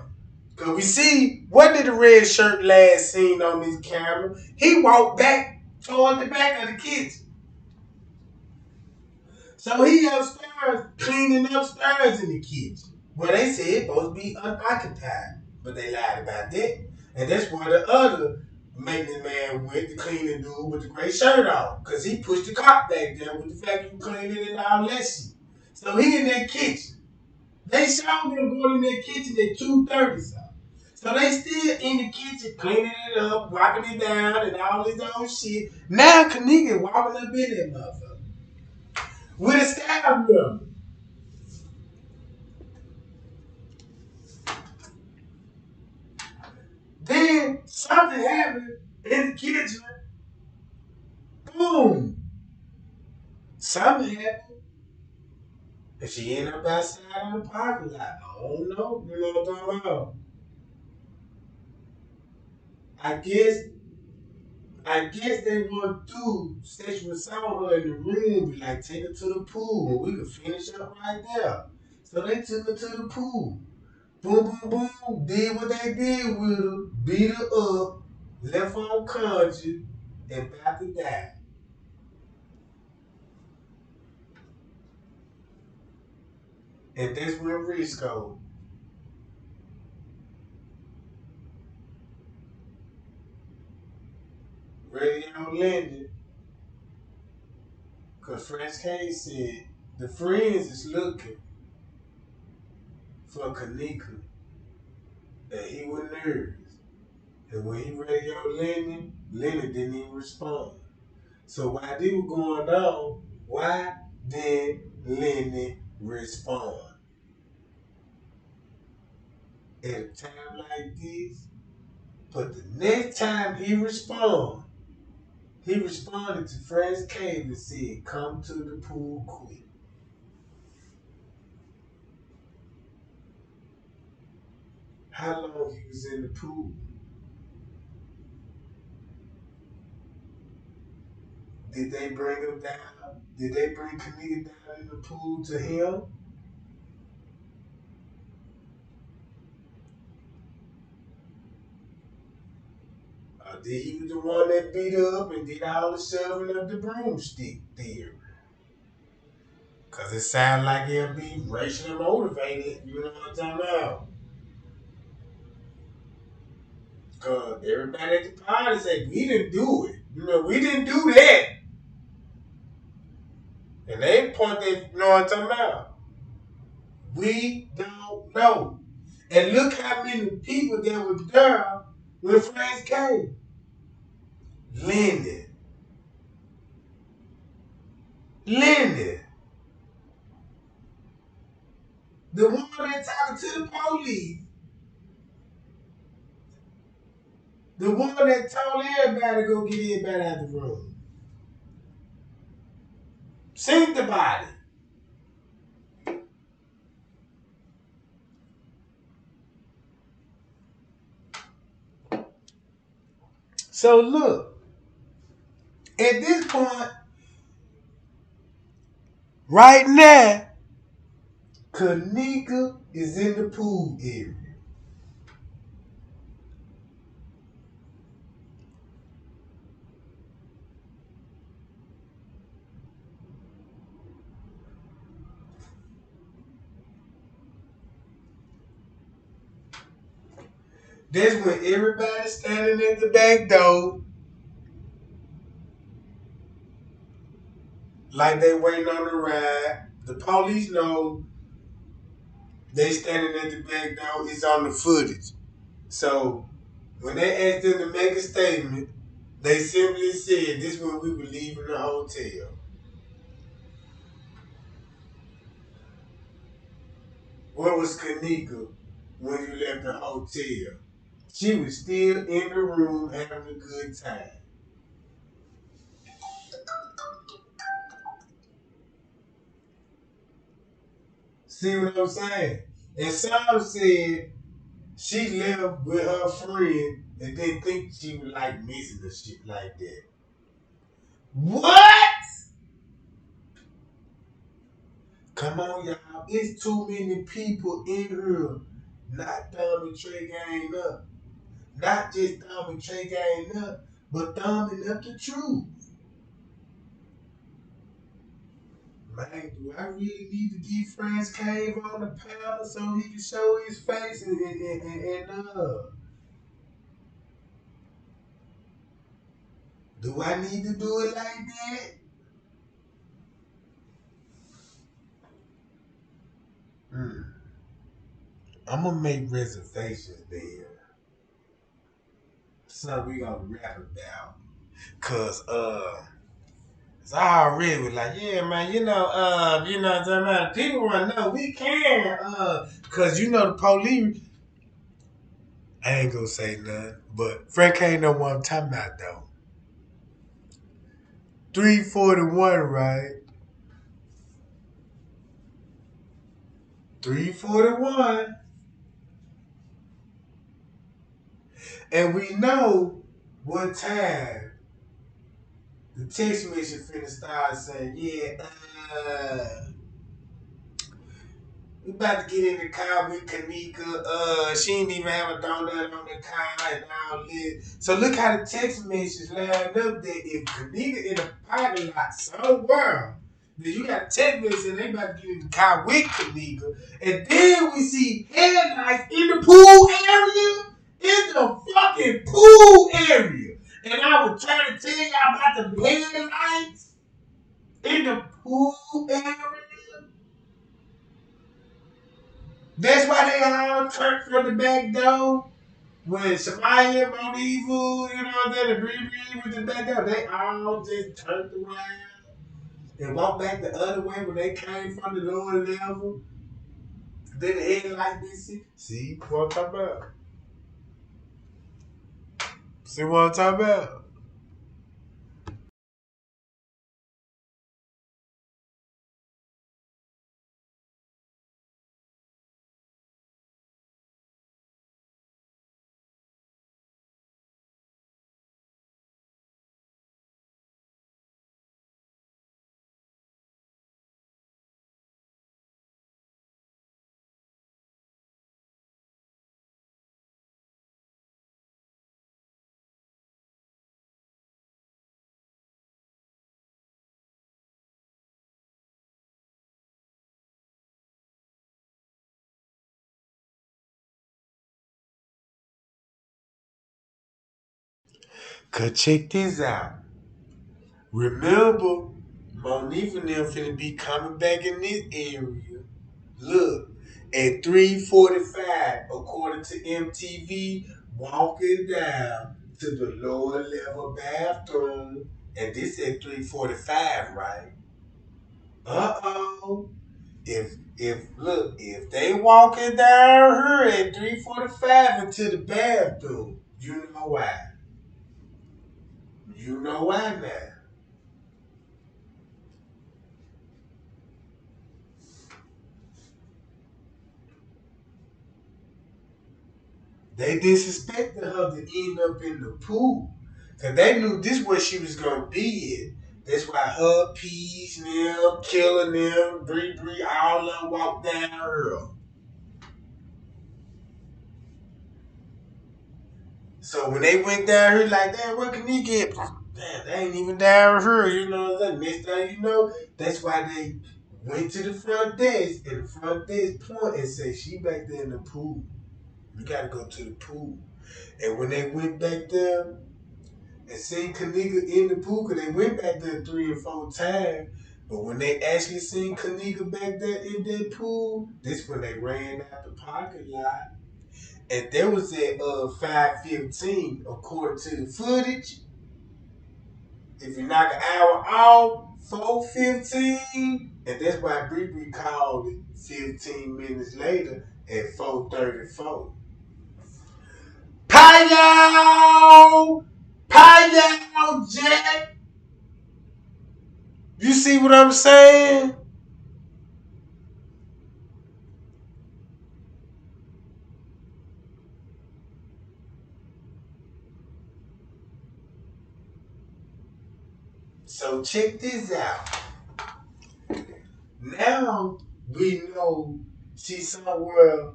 Cause we see what did the red shirt last seen on this camera? He walked back toward the back of the kitchen. So he upstairs cleaning upstairs in the kitchen. Well, they said it's supposed to be unoccupied, but they lied about that. And that's why the other maintenance man went, the cleaning dude with the gray shirt on, because he pushed the cop back there with the vacuum cleaning and all that shit. So he in that kitchen. They showed them going in that kitchen at 2:30 something. So they still in the kitchen cleaning it up, wiping it down, and all this old shit. Now Kenneka walking up in that motherfucker with a staff gun. Then something happened in the kitchen. Boom. Something happened. And she ended up outside on the parking lot. I don't know. You know what I'm talking about? I guess I guess they want to do sexual assault her in the room, be like, take her to the pool, and we could finish up right there. So they took her to the pool. Boom, boom, boom. Did what they did with her, beat her up, left her unconscious, and about to die. And that's when Risco, radio landed, because Fresh K said the friends is looking for Kenneka, and he was nervous. And when he radio landed, Leonard didn't even respond. So while they were going on, why didn't Leonard respond? At a time like this, but the next time he responded to Fran's Cave and said, come to the pool quick. How long he was in the pool? Did they bring him down? Did they bring Kenneka down in the pool to him? Did he was the one that beat her up and did all the shoving of the broomstick there? Cause it sounds like he'll be racially motivated, you know what I'm talking about? Cause everybody at the party said we didn't do it. You know, we didn't do that. And they point that, you know what I'm talking about? We don't know. And look how many people that were there when friends came. Lenny. Lenny. The one that talking to the police. The one that told everybody to go get everybody out of the room. Sink the body. So look, at this point, right now, Kenneka is in the pool area. That's when everybody's standing at the back door, like they waiting on the ride. The police know they standing at the back door. It's on the footage. So when they asked them to make a statement, they simply said, "This is when we were leaving the hotel." Where was Kenneka when you left the hotel? She was still in the room having a good time. See what I'm saying? And some said she left with her friend and didn't think she would like missing the shit like that. What? Come on, y'all. It's too many people in here. Not thumbing Trey Gang up. Not just thumbing Trey Gang up, but thumbing up the truth. Man, do I really need to get Fran's Cave on the panel so he can show his face and do I need to do it like that? Hmm. I'm gonna make reservations there. So we gonna wrap it down. Cause so I already was like, yeah, man, you know what I'm talking about? People wanna know we can, cause you know the police. I ain't gonna say nothing, but Frank ain't know what I'm talking about though. 341, right? 341. And we know what time The text message finna start saying, yeah, we about to get in the car with Kenneka. She ain't even have a donut on the car and all this. So look how the text message lined up that if Kenneka in the parking lot somewhere, then you got a text message they about to get in the car with Kenneka. And then we see headlights in the pool area. In the fucking pool area. And I was trying to tell y'all about the headlights in the pool area. That's why they all turned from the back door. When Shemaya, Monifu, you know what I'm saying, the Bree was the back door, they all just turned around and walked back the other way when they came from the lower level. Then the headlight did see what I'm talking about. See what I'm talking about? Cause check this out. Remember, Monique and them finna be coming back in this area. Look, at 3:45, according to MTV, walking down to the lower level bathroom, and this at 3:45, right? Uh-oh. If they walking down here at 3:45 into the bathroom, you know why. You know why now. They disrespected her to end up in the pool. Cause they knew this where she was gonna be in. That's why her, Peach, them, killing them, Bree, all of them walked down her. So when they went down here, like, damn, where can he get? Damn, they ain't even down here, you know what I'm saying? Next thing you know, that's why they went to the front desk, and the front desk point and say, she back there in the pool. You gotta go to the pool. And when they went back there, and seen Kenneka in the pool, because they went back there 3 or 4 times. But when they actually seen Kenneka back there in that pool, that's when they ran out the parking lot. And there was at 5:15, according to the footage. If you knock an hour off, 4:15, and that's why Bree called it 15 minutes later at 4:34. Pio! Pio, Jack! You see what I'm saying? So check this out. Now we know she's somewhere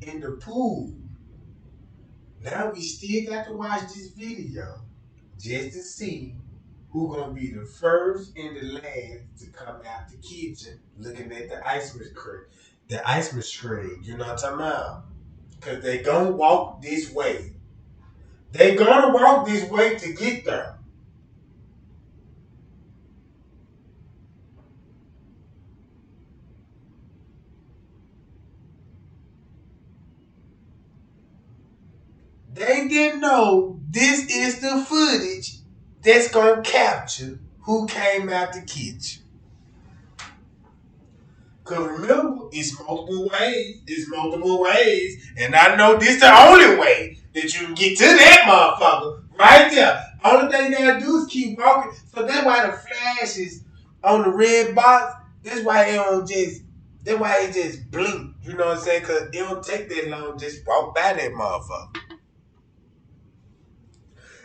in the pool. Now we still got to watch this video just to see who gonna be the first and the last to come out the kitchen looking at the ice cream. The ice cream, you know what I'm talking about? Cause they gonna walk this way. They gonna walk this way to get there. They didn't know this is the footage that's gonna capture who came out the kitchen. Cause remember, it's multiple ways. It's multiple ways. And I know this the only way that you can get to that motherfucker. Right there. Only thing you gotta do is keep walking. So that's why the flashes on the red box, that's why it don't just that's why it just blink. You know what I'm saying? Cause it don't take that long to just walk by that motherfucker.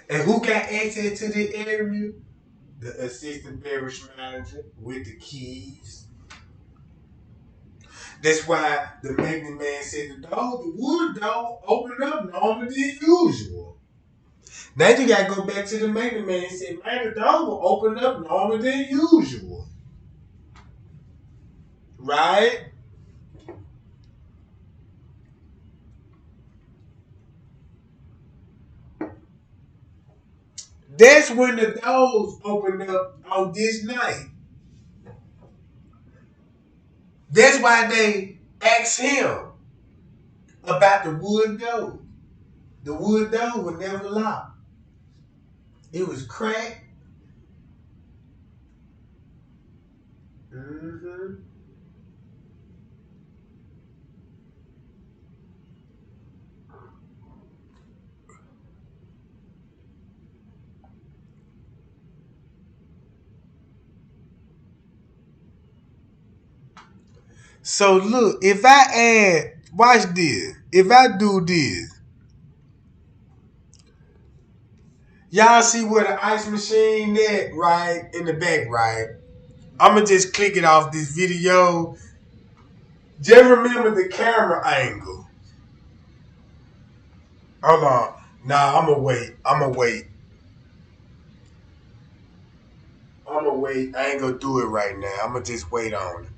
And who got access to the area? the assistant beverage manager with the keys. That's why the maintenance man said the wood door opened up longer than usual. Now you gotta go back to the maintenance man and say, man, the door will open up longer than usual. Right? That's when the doors opened up on this night. That's why they asked him about the wood door. The wood door was never locked. It was cracked. Mm-hmm. So look, if I add, watch this. If I do this, y'all see where the ice machine at, right? In the back, right? I'ma just click it off this video. Just remember the camera angle. Hold on. Nah, I'ma wait. I'ma wait. I'ma wait. I ain't gonna do it right now. I'ma just wait on it.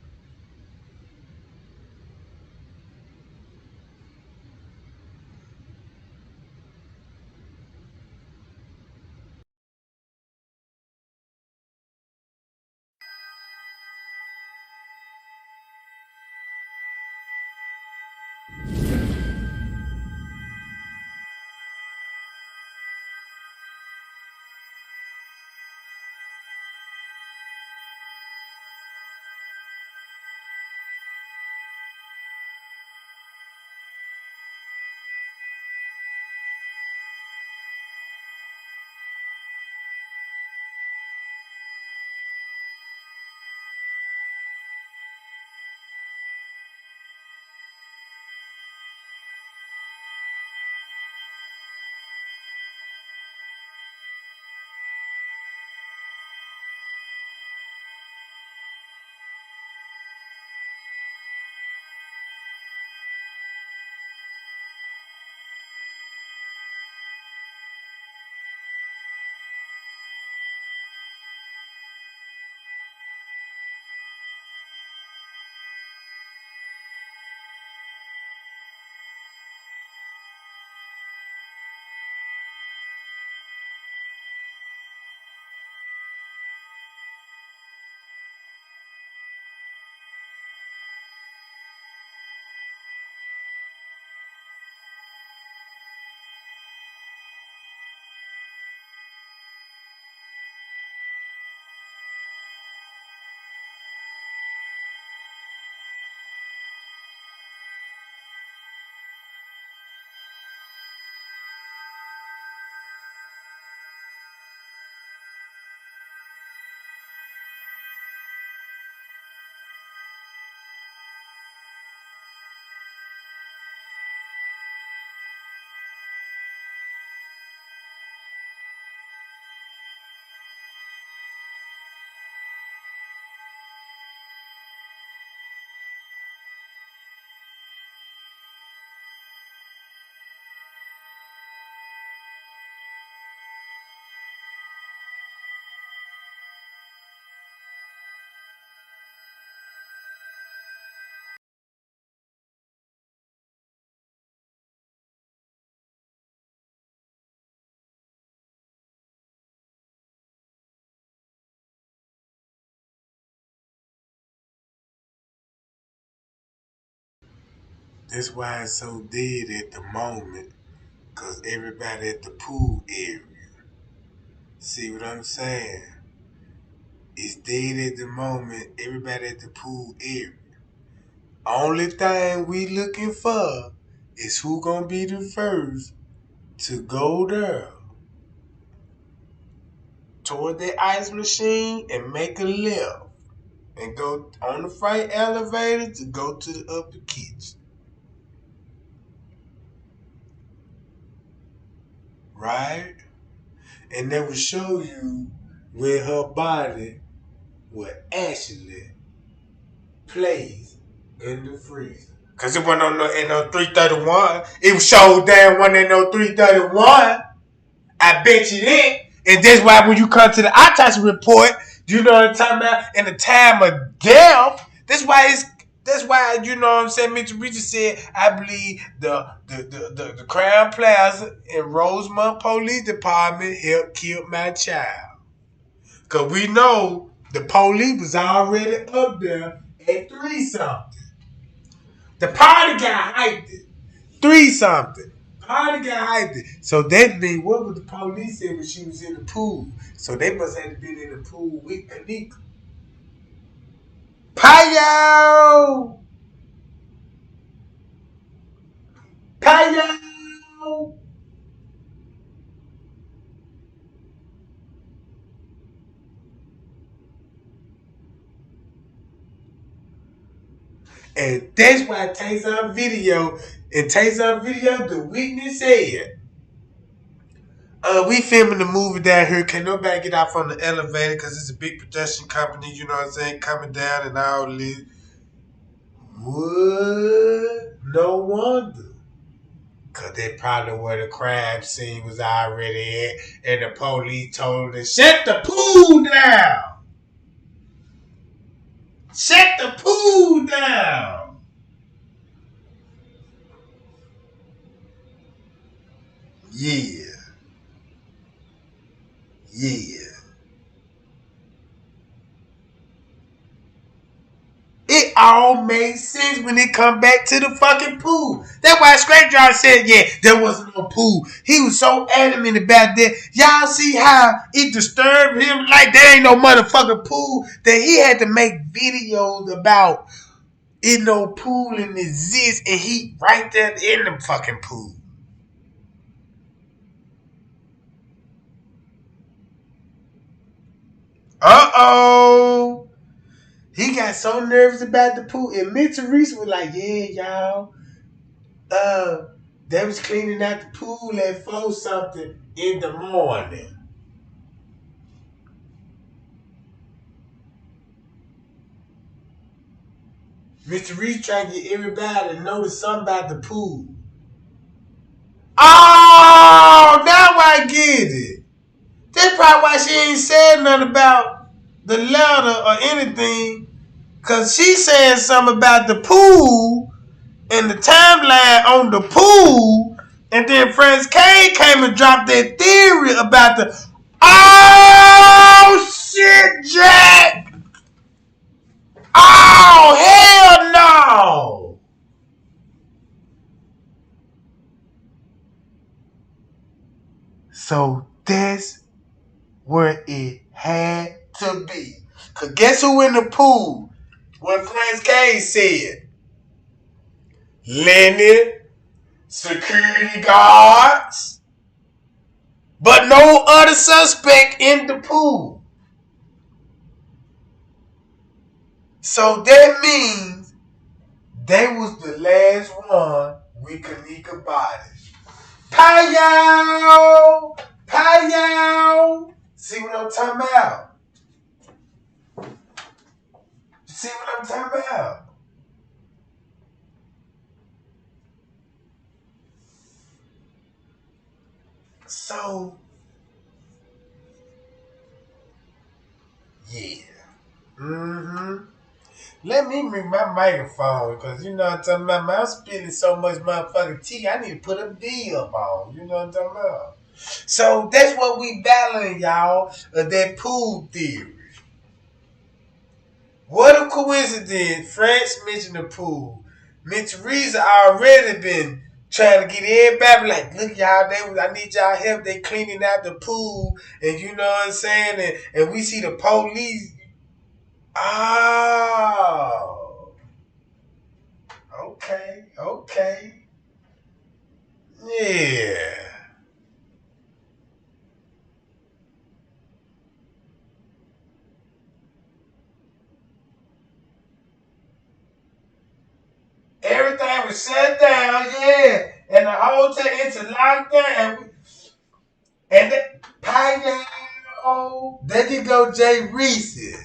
That's why it's so dead at the moment. Cause everybody at the pool area. See what I'm saying? It's dead at the moment. Everybody at the pool area. Only thing we looking for is who gonna be the first to go there toward the ice machine and make a left and go on the freight elevator to go to the upper kitchen. Right? And they will show you where her body would actually place in the freezer. Cause it wasn't on no, in no 331. It was so damn one in no 331. I bet you didn't. And that's why when you come to the autopsy report, you know what I'm talking about, in the time of death, that's why you know what I'm saying, Mr. Richard said, I believe the Crown Plaza and Rosemont Police Department helped kill my child. Cause we know the police was already up there at 3 something. The party got hyped it. 3 something. Party got hyped it. So that means what would the police say when she was in the pool? So they must have been in the pool with Kenneka. Payo! Payo! And that's why Taser video, the witness said, we filming the movie down here. Can nobody get out from the elevator because it's a big production company, you know what I'm saying, coming down and all this. What? No wonder. Because they probably where the crime scene was already at, and the police told them to shut the pool down. Shut the pool down. Yeah. Yeah. It all makes sense when it come back to the fucking pool. That's why Straight John said, yeah, there wasn't no pool. He was so adamant about that. Y'all see how it disturbed him? Like there ain't no motherfucking pool, that he had to make videos about it no pool and exist, and he right there in the fucking pool. Uh-oh. He got so nervous about the pool. And Mitchell Reese was like, yeah, y'all. They was cleaning out the pool at 4 something in the morning. Mr. Reese trying to get everybody to notice something about the pool. Oh, now I get it. That's probably why she ain't said nothing about the letter or anything. Cause she said something about the pool and the timeline on the pool, and then Franz K came and dropped that theory about the oh shit, Jack! Oh hell no! So that's where it had to be. Cause guess who in the pool? What Franz K said? Lenny, security guards, but no other suspect in the pool. So that means they was the last one with Kenneka body. Payo! Payo! See what I'm talking about? See what I'm talking about? So, yeah. Mm-hmm. Let me bring my microphone, because you know what I'm talking about. I'm spilling so much motherfucking tea, I need to put a D up on. You know what I'm talking about? So that's what we battling, y'all, that pool theory. What a coincidence. France mentioned the pool. Mitch Reeves already been trying to get everybody like, look, y'all, I need y'all help. They cleaning out the pool, and you know what I'm saying? And we see the police. Oh. Okay, okay. Yeah. Everything was shut down, yeah. And the whole thing, it's locked down. And the pineapple. Oh, there you go, Jay Reese.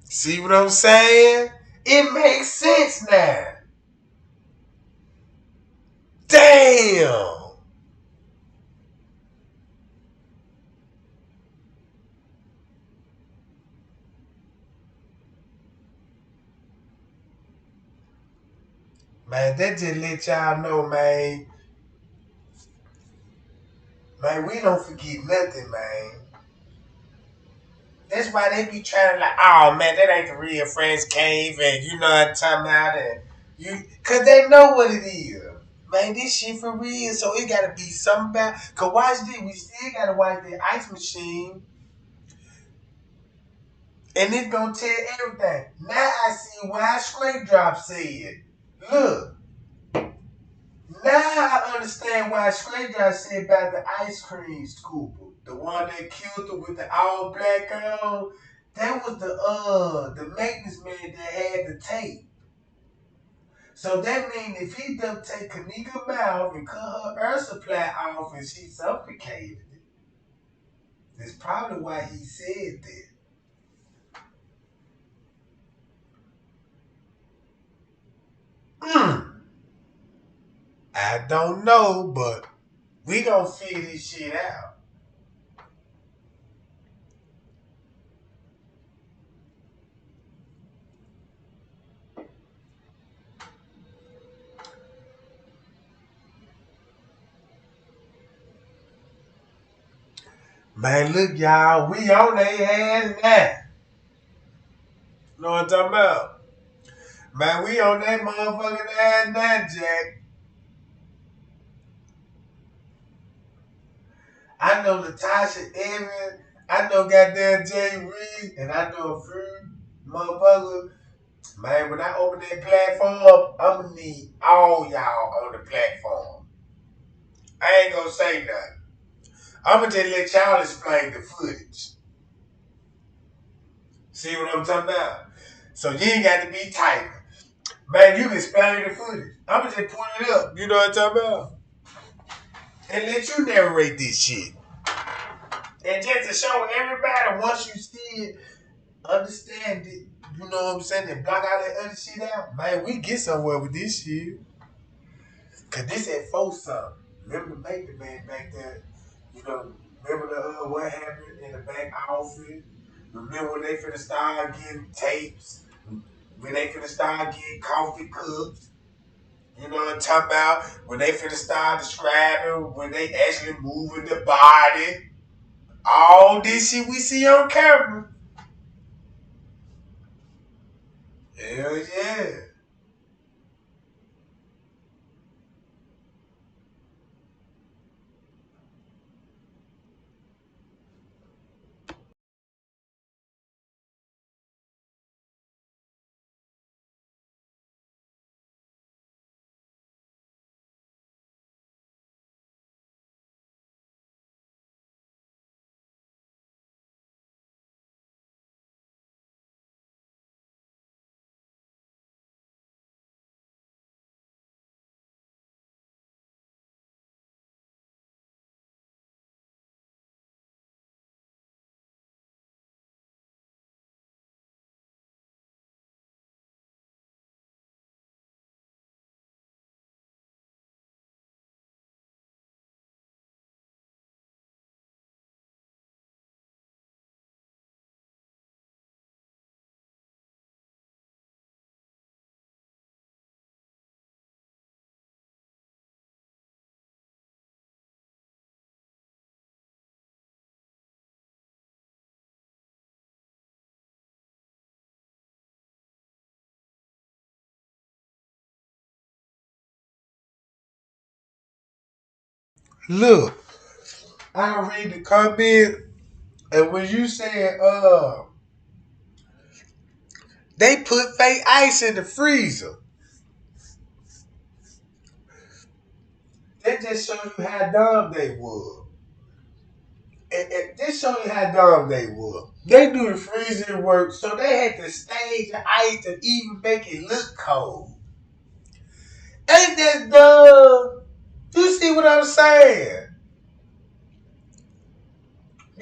See what I'm saying? It makes sense now. Damn. Man, that just let y'all know, man. Man, we don't forget nothing, man. That's why they be trying to like, oh man, that ain't the real French cave, and you know what I'm talking about, and cause they know what it is. Man, this shit for real, so it gotta be something about. Cause watch this, we still gotta watch the ice machine, and it's gonna tell everything. Now I see why Straight Drop said, look, now I understand why Straight Drop said about the ice cream scooper. The one that killed her with the all black on. That was the maintenance man that had the tape. So that means if he done take Kenneka mouth and cut her air supply off and she suffocated it, that's probably why he said that. I don't know, but we gonna figure this shit out. Man, look, y'all, we on their ass now. Know what I'm talking about? Man, we on that motherfucking ass now, Jack. I know Latasha Evans, I know goddamn Jay Reed, and I know a few motherfuckers. Man, when I open that platform, I'm gonna need all y'all on the platform. I ain't gonna say nothing. I'm gonna just let y'all explain the footage. See what I'm talking about? So you ain't got to be typing. Man, you can explain the footage. I'm gonna just pull it up. You know what I'm talking about? And let you narrate this shit. And just to show everybody, once you see it, understand it, you know what I'm saying, and block out that other shit out, man, we get somewhere with this shit. Cause this at 4 something. Remember the make the man back there, you know, remember the what happened in the back office? Remember when they finna start getting tapes? When they finna start getting coffee cups? You know what I'm talking about? When they finna start describing when they actually moving the body. All this shit we see on camera. Hell yeah. Look, I read the comment, and when you said, they put fake ice in the freezer. That just show you how dumb they were. And this show you how dumb they were. They do the freezing work, so they had to stage the ice to even make it look cold. Ain't that dumb? You see what I'm saying?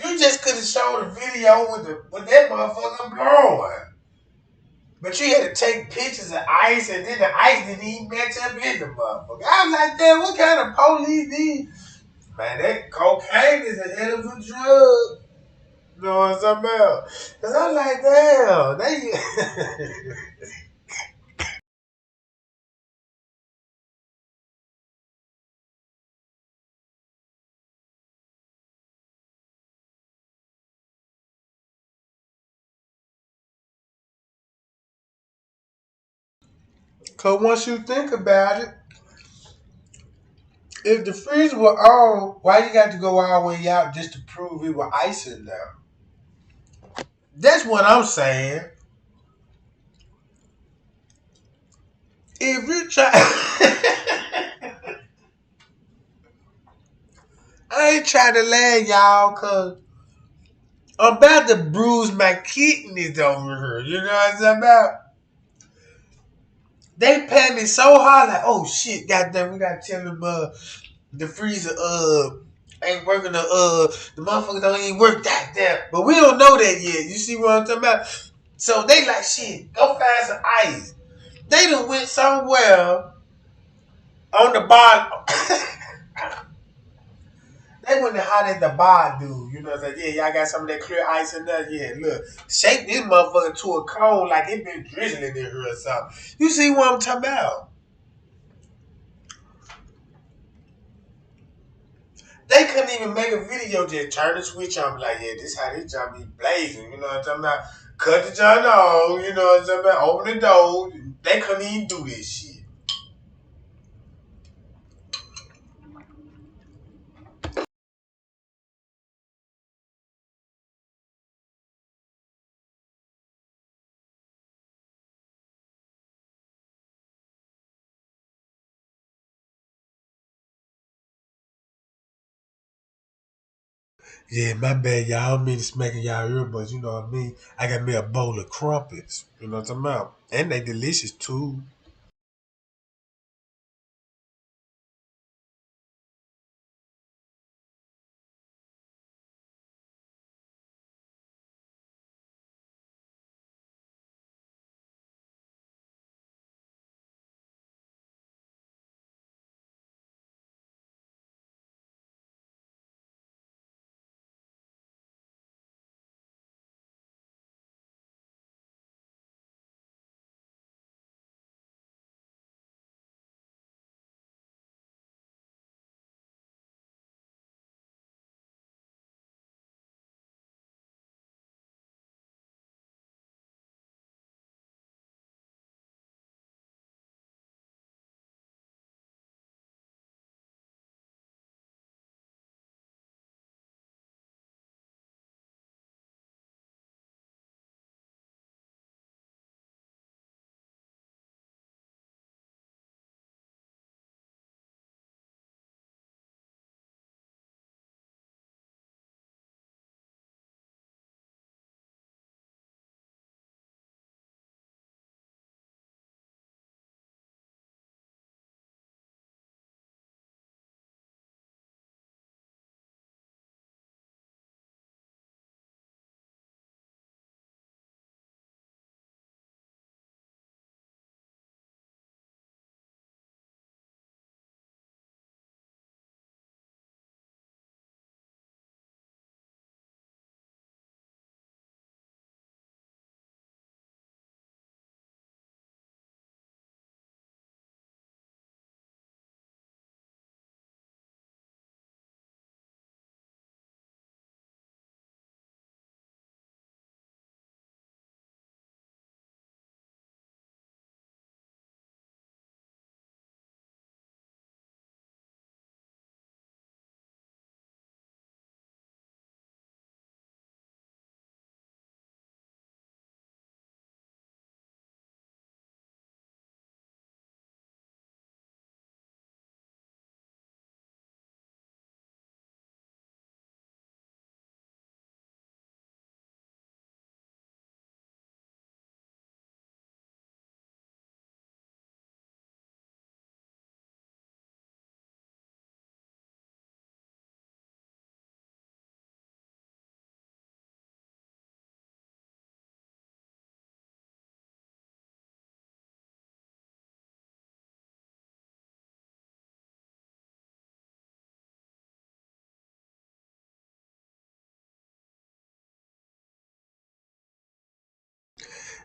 You You just could have showed a video with that motherfucker blowing. But you had to take pictures of ice, and then the ice didn't even match up in the motherfucker. I was like, damn, what kind of police these? Man, that cocaine is a hell of a drug. You know what I'm talking about? Because I was like, damn, they. Because once you think about it, if the freezer were on, why you got to go all the way out just to prove it was ice in there? That's what I'm saying. If you try, I ain't trying to laugh, y'all, cause I'm about to bruise my kidneys over here. You know what I'm talking about? They panic so hard, like, oh shit, goddamn, we gotta tell them the freezer ain't working. The motherfucker don't even work. Goddamn, but we don't know that yet. You see what I'm talking about? So they like, shit, go find some ice. They done went somewhere on the bar. They went to holler at the bar dude. You know what I'm saying? Yeah, y'all got some of that clear ice in there? Yeah, look. Shake this motherfucker to a cone like it been drizzling in here or something. You see what I'm talking about? They couldn't even make a video, just turn the switch on, like, yeah, this how this job be blazing. You know what I'm talking about? Cut the joint on, you know what I'm talking about? Open the door. They couldn't even do this shit. Yeah, my bad, y'all. I don't mean to smacking y'all earbuds, you know what I mean? I got me a bowl of crumpets, you know what I'm talking about? And they delicious too.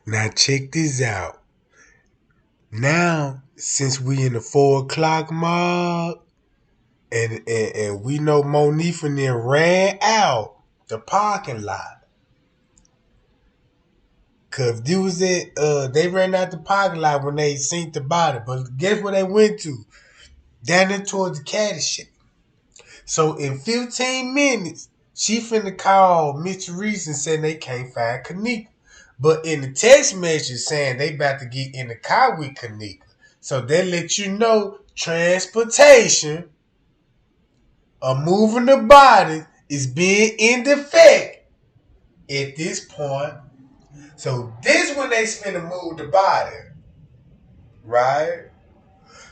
Now check this out. Now, since we in the 4 o'clock mark, and we know Monifa and them ran out the parking lot. Cause they ran out the parking lot when they seen the body. But guess where they went to? Down there towards the caddy shit. So in 15 minutes, she finna call Mr. Reese and saying they can't find Kenneka. But in the text message saying they about to get in the car with Kenneka. So they let you know transportation of moving the body is being in defect at this point. So this when they finna move the body, right?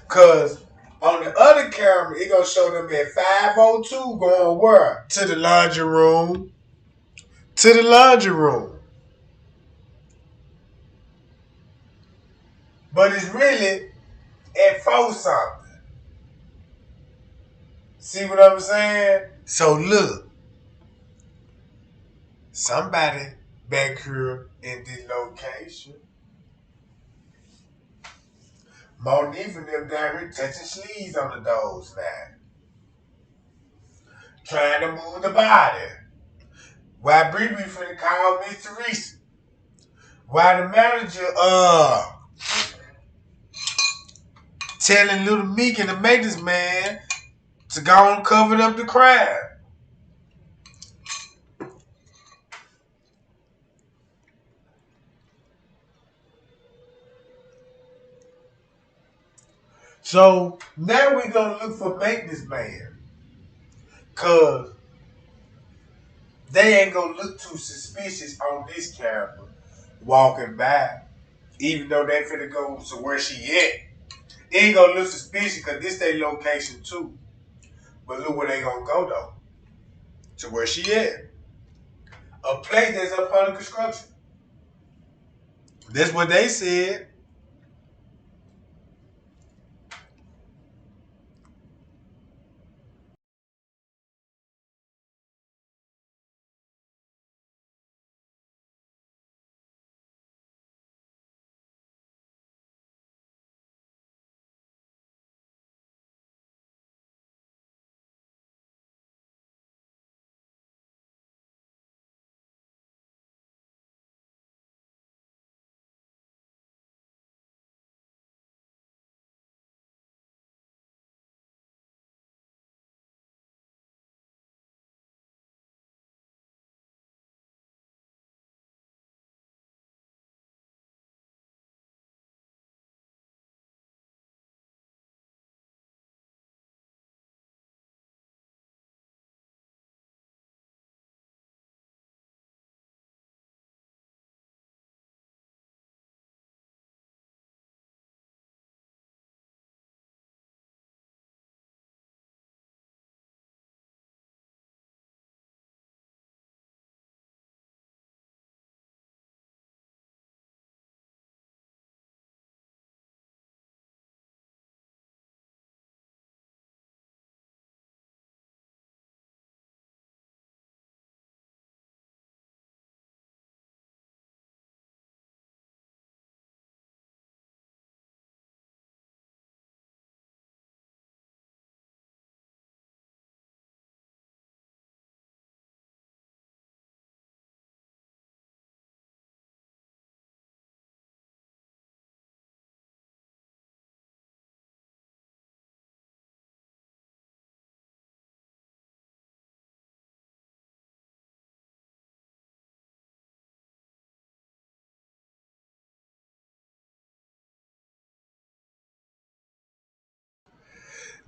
Cause on the other camera, it gonna show them at 5:02 going where? To the laundry room. To the laundry room. But it's really at 4 something. See what I'm saying? So look, somebody back here in this location, Monique and them down here touching sleeves on the doors now. Trying to move the body. Why Bree finna call Mr. Reese? Why the manager telling Little Meek and the maintenance man to go and cover up the crime? So now we gonna look for maintenance man. Cause they ain't gonna look too suspicious on this camera walking by. Even though they finna go to where she at. They ain't gonna look suspicious because this their location too. But look where they gonna go though. To where she at. A place that's up under construction. That's what they said.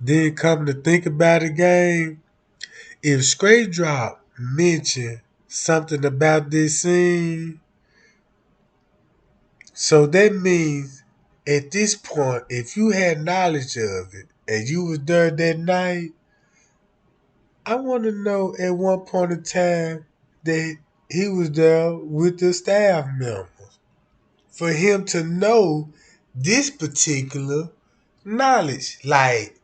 Then come to think about it, gang, if Straight Drop mentioned something about this scene, so that means at this point, if you had knowledge of it and you was there that night, I want to know at one point in time that he was there with the staff members for him to know this particular knowledge. Like,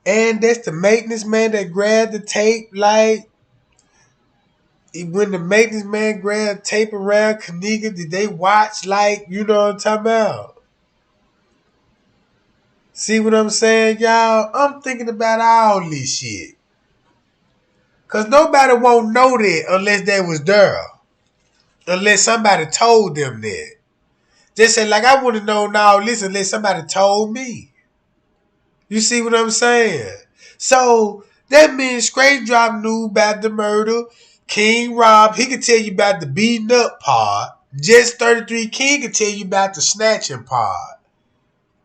and that's the maintenance man that grabbed the tape. Like, when the maintenance man grabbed tape around Kenneka, did they watch like, you know what I'm talking about? See what I'm saying, y'all? I'm thinking about all this shit. Cause nobody won't know that unless they was there. Unless somebody told them that. Just say like I wouldn't know all this unless somebody told me. You see what I'm saying? So that means Straight Drop knew about the murder. King Rob, he could tell you about the beating up part. Just 33 King could tell you about the snatching part.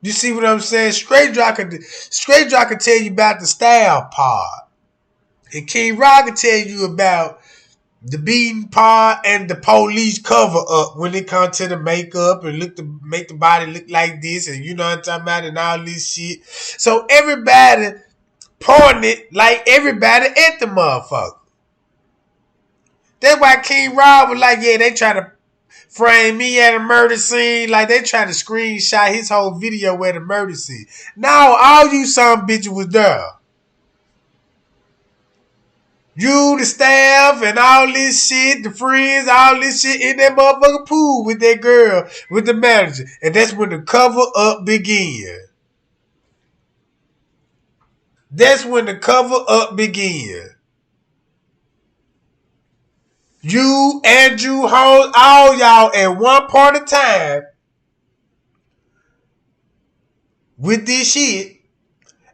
You see what I'm saying? Straight Drop could tell you about the style part. And King Rob could tell you about the beating part and the police cover up when it comes to the makeup and make the body look like this and you know what I'm talking about and all this shit. So everybody pointing it like everybody at the motherfucker. That's why King Rob was like, yeah, they try to frame me at a murder scene. Like they try to screenshot his whole video at a murder scene. Now all you some bitches was there. You, the staff, and all this shit, the friends, all this shit in that motherfucking pool with that girl, with the manager. And that's when the cover up began. That's when the cover up began. You, Andrew, Holmes, all y'all at one point of time with this shit.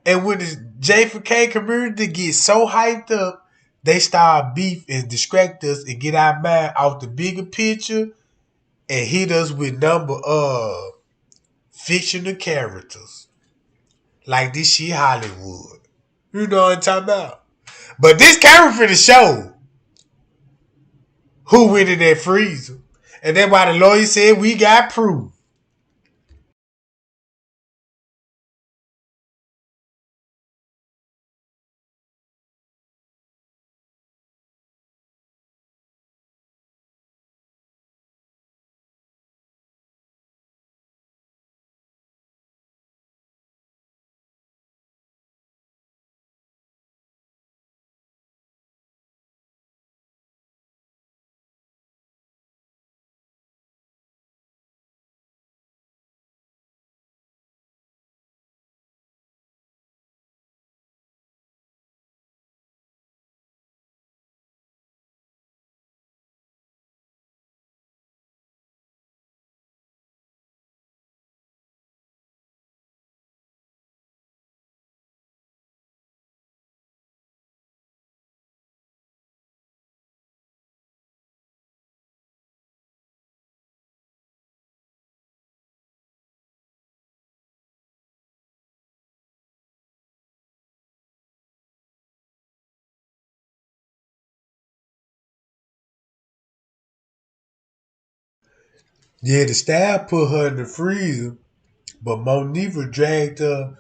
And when the J4K community gets so hyped up, they start beef and distract us and get our mind off the bigger picture and hit us with number of fictional characters. Like this shit Hollywood. You know what I'm talking about? But this camera for the show who went in that freezer. And that's why the lawyer said we got proof. Yeah, the staff put her in the freezer, but Monifa dragged her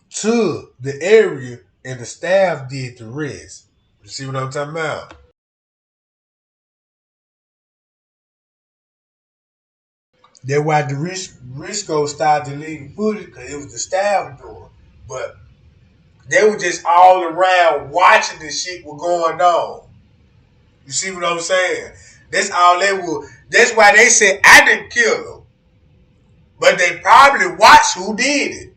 to the area and the staff did the rest. You see what I'm talking about? That's why the Risco started deleting footage because it was the staff doing. But they were just all around watching the shit was going on. You see what I'm saying? That's all they were. That's why they said I didn't kill him. But they probably watched who did it.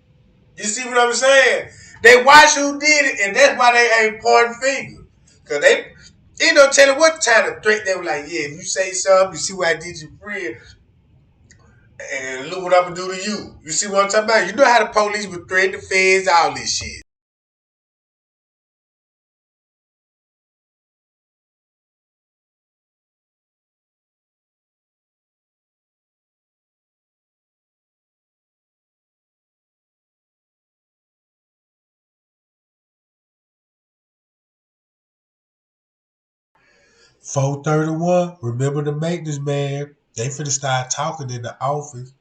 You see what I'm saying? They watched who did it, and that's why they ain't pointing fingers. Because they, tell them what kind of threat they were like, yeah, if you say something, you see what I did to your friend, and look what I'm going to do to you. You see what I'm talking about? You know how the police would threaten the feds, all this shit. $431, remember the maintenance man. They finna start talking in the office.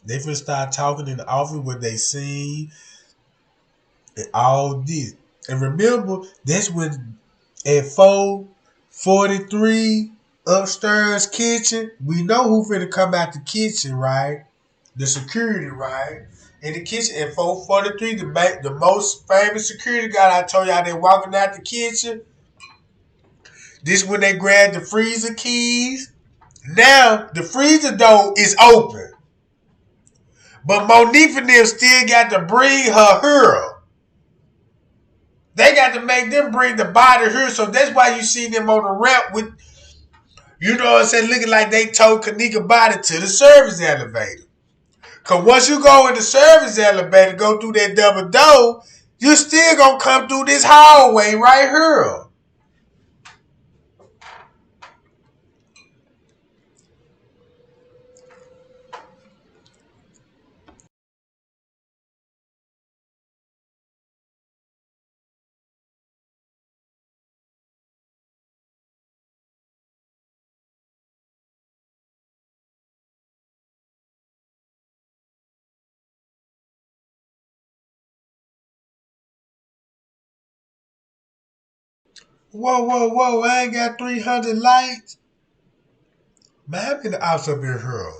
They finna start talking in the office what they see and all this. And remember, that's when at 443 upstairs kitchen, we know who finna come out the kitchen, right? The security, right? In the kitchen at 443, the most famous security guy I told y'all they walking out the kitchen. This when they grabbed the freezer keys. Now the freezer door is open. But Monique and them still got to bring her. They got to make them bring the body here. So that's why you see them on the ramp with, you know what I'm saying, looking like they towed Kenneka body to the service elevator. Because once you go in the service elevator, go through that double door, you still going to come through this hallway right here. Whoa. I ain't got 300 lights. Man, how many ops up in here?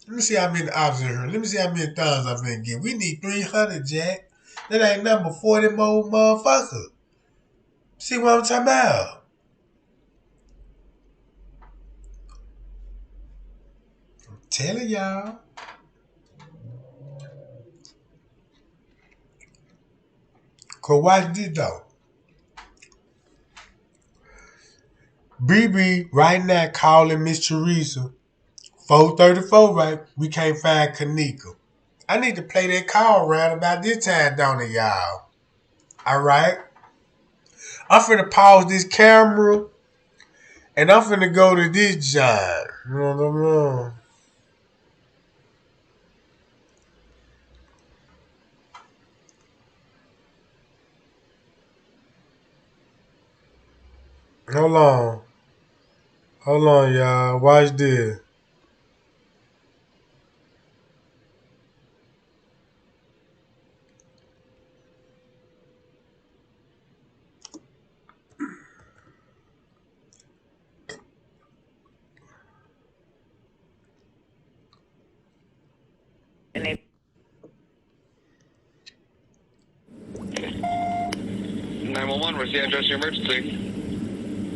Let me see how many ops in here. Let me see how many thumbs I've been getting. We need 300, Jack. That ain't nothing but 40 more motherfuckers. See what I'm talking about? I'm telling y'all. Cause watch this though. BB right now calling Miss Teresa. 4:34, right? We can't find Kenneka. I need to play that call around about this time, don't it, y'all? Alright? I'm finna pause this camera and I'm finna go to this job. Hold on. Hold on, y'all. Watch this. And they 911, where's the address of your emergency?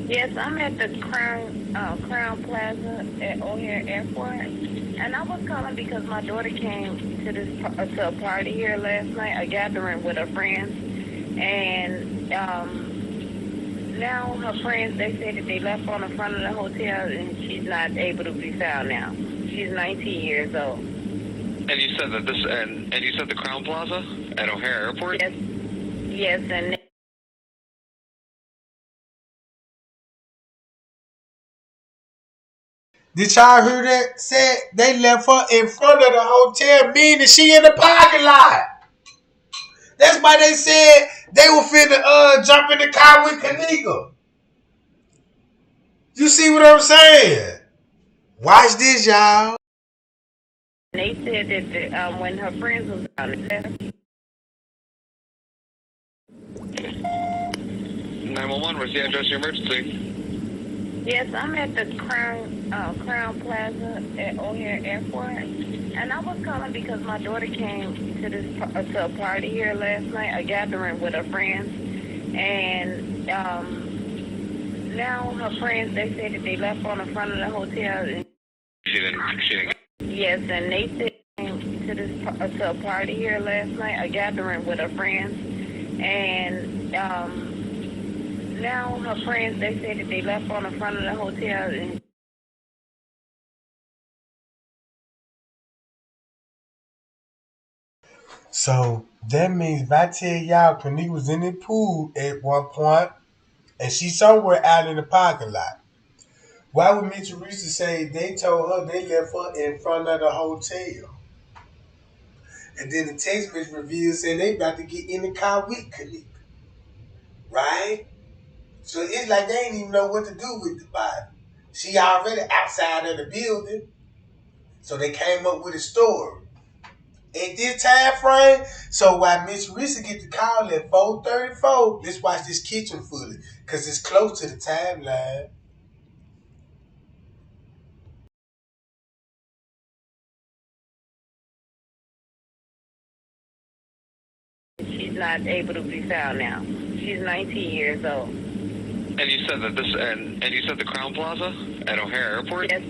Yes, I'm at the Crown Plaza at O'Hare Airport, and I was calling because my daughter came to to a party here last night, a gathering with her friends, and now her friends, they said that they left on the front of the hotel, and she's not able to be found now. She's 19 years old. And you said that and you said the Crown Plaza at O'Hare Airport? Yes, and Did y'all hear that? Said they left her in front of the hotel, meaning she in the parking lot. That's why they said they were finna jump in the car with Kenneka. You see what I'm saying? Watch this, y'all. they said that when her friends was down there. 911, where's the address of your emergency? Yes, I'm at the Crown Plaza at O'Hare Airport, and I was calling because my daughter came to to a party here last night, a gathering with her friends, and now her friends, they said that they left on the front of the hotel. And she didn't. Yes, and they said they came to a party here last night, a gathering with her friends, and now her friends, they said that they left on the front of the hotel. And So that means if I tell y'all Kenneka was in the pool at one point and she's somewhere out in the parking lot, why would Miss Teresa say they told her they left her in front of the hotel? And then the text message reveals saying they about to get in the car with Kenneka. Right? So it's like they ain't even know what to do with the body. She already outside of the building. So they came up with a story. At this time frame, so while Miss Teresa get the call at 4:34, let's watch this kitchen footage. Cause it's close to the timeline. she's not able to be found now. She's 19 years old. And you said that and you said the Crown Plaza at O'Hare Airport? Yes.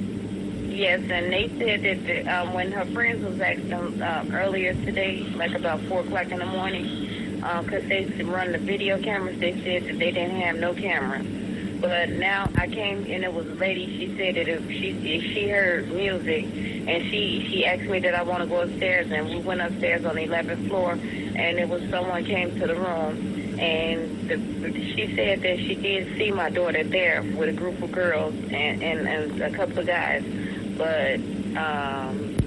Yes, and they said that when her friends was asking them earlier today, like about 4 o'clock in the morning, because they run the video cameras, they said that they didn't have no cameras. But now I came and it was a lady. She said that if she heard music, and she asked me that I want to go upstairs, and we went upstairs on the 11th floor, and it was someone came to the room, and she said that she did see my daughter there with a group of girls and a couple of guys, but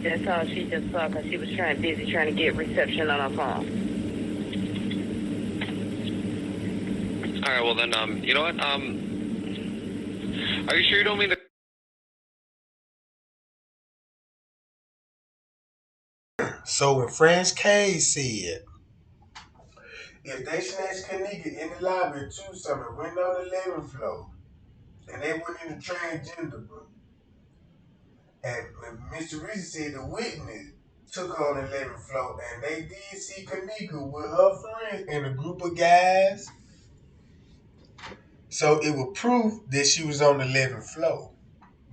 that's all she just saw because she was busy trying to get reception on her phone. All right, well then, you know what? Are you sure you don't mean to? So when French K said, if they snatched Kenneka in the lobby at Tucson and went on the 11th floor, and they went in the transgender room, and Mr. Reese said the witness took her on the 11th floor, and they did see Kenneka with her friends and a group of guys. So it would prove that she was on the 11th floor.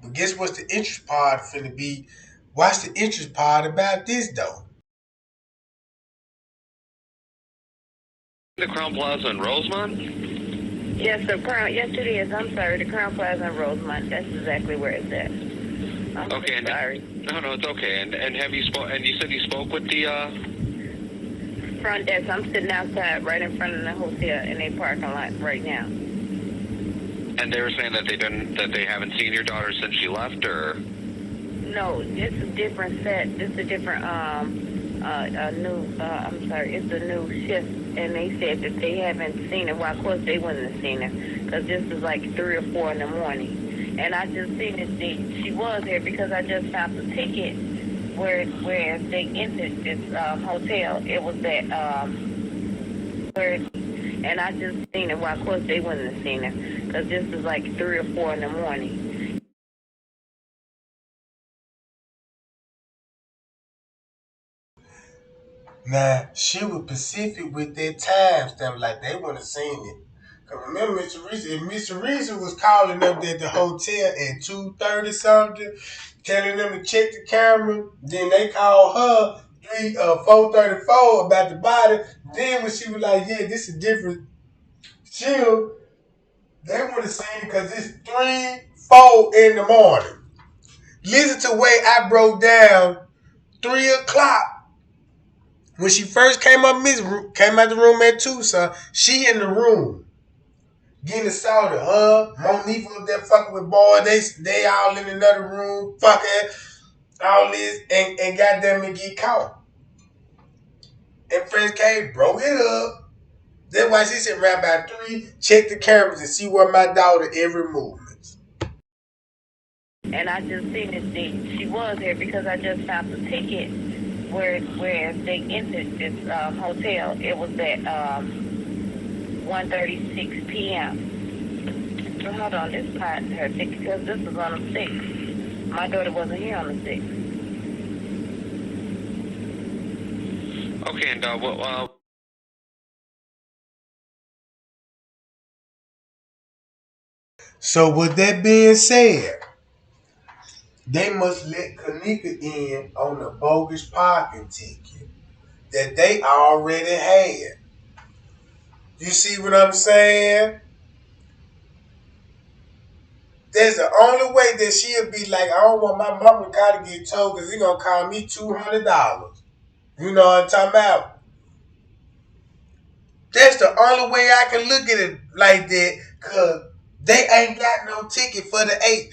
But guess what's the interest part finna be? What's the interest part about this though? The Crown Plaza in Rosemont? Yes, yes it is. I'm sorry, the Crown Plaza in Rosemont. That's exactly where it's at. I'm okay, sorry. No, it's okay. And have you and you said you spoke with the front desk. I'm sitting outside right in front of the hotel in a parking lot right now. And they were saying that they haven't seen your daughter since she left, or? No, it's a different set. It's a different it's a new shift, and they said that they haven't seen her. Well, of course they wouldn't have seen her because this is like 3 or 4 in the morning, and I just seen that she was here because I just found the ticket where they entered this hotel. It was that and I just seen her. Well, of course they wouldn't have seen her because this is like 3 or 4 in the morning. Now, she was specific with their time stamp, like they would have seen it. Cause remember, Mr. Reese was calling up at the hotel at 2:30 something, telling them to check the camera. Then they called her 4:34 about the body. Then when she was like, "Yeah, this is different," chill. They would have seen it because it's 3, 4 in the morning. Listen to the way I broke down 3 o'clock. When she first came out the room at Tucson, she in the room getting assaulted. Her, Monique was there fucking with boys. They all in another room fucking all this and goddamn it get caught. And French K broke it up. That's why she said around about 3, check the cameras and see where my daughter every movement. And I just seen that she was here because I just found the ticket where they entered this hotel. It was at 1:36 p.m. So hold on, this part her ticket because this was on the 6th. My daughter wasn't here on the 6th. Okay, and So with that being said, they must let Kenneka in on a bogus parking ticket that they already had. You see what I'm saying? That's the only way that she'll be like, I don't want my mama to get told because he going to call me $200. You know what I'm talking about? That's the only way I can look at it like that because they ain't got no ticket for the 8th.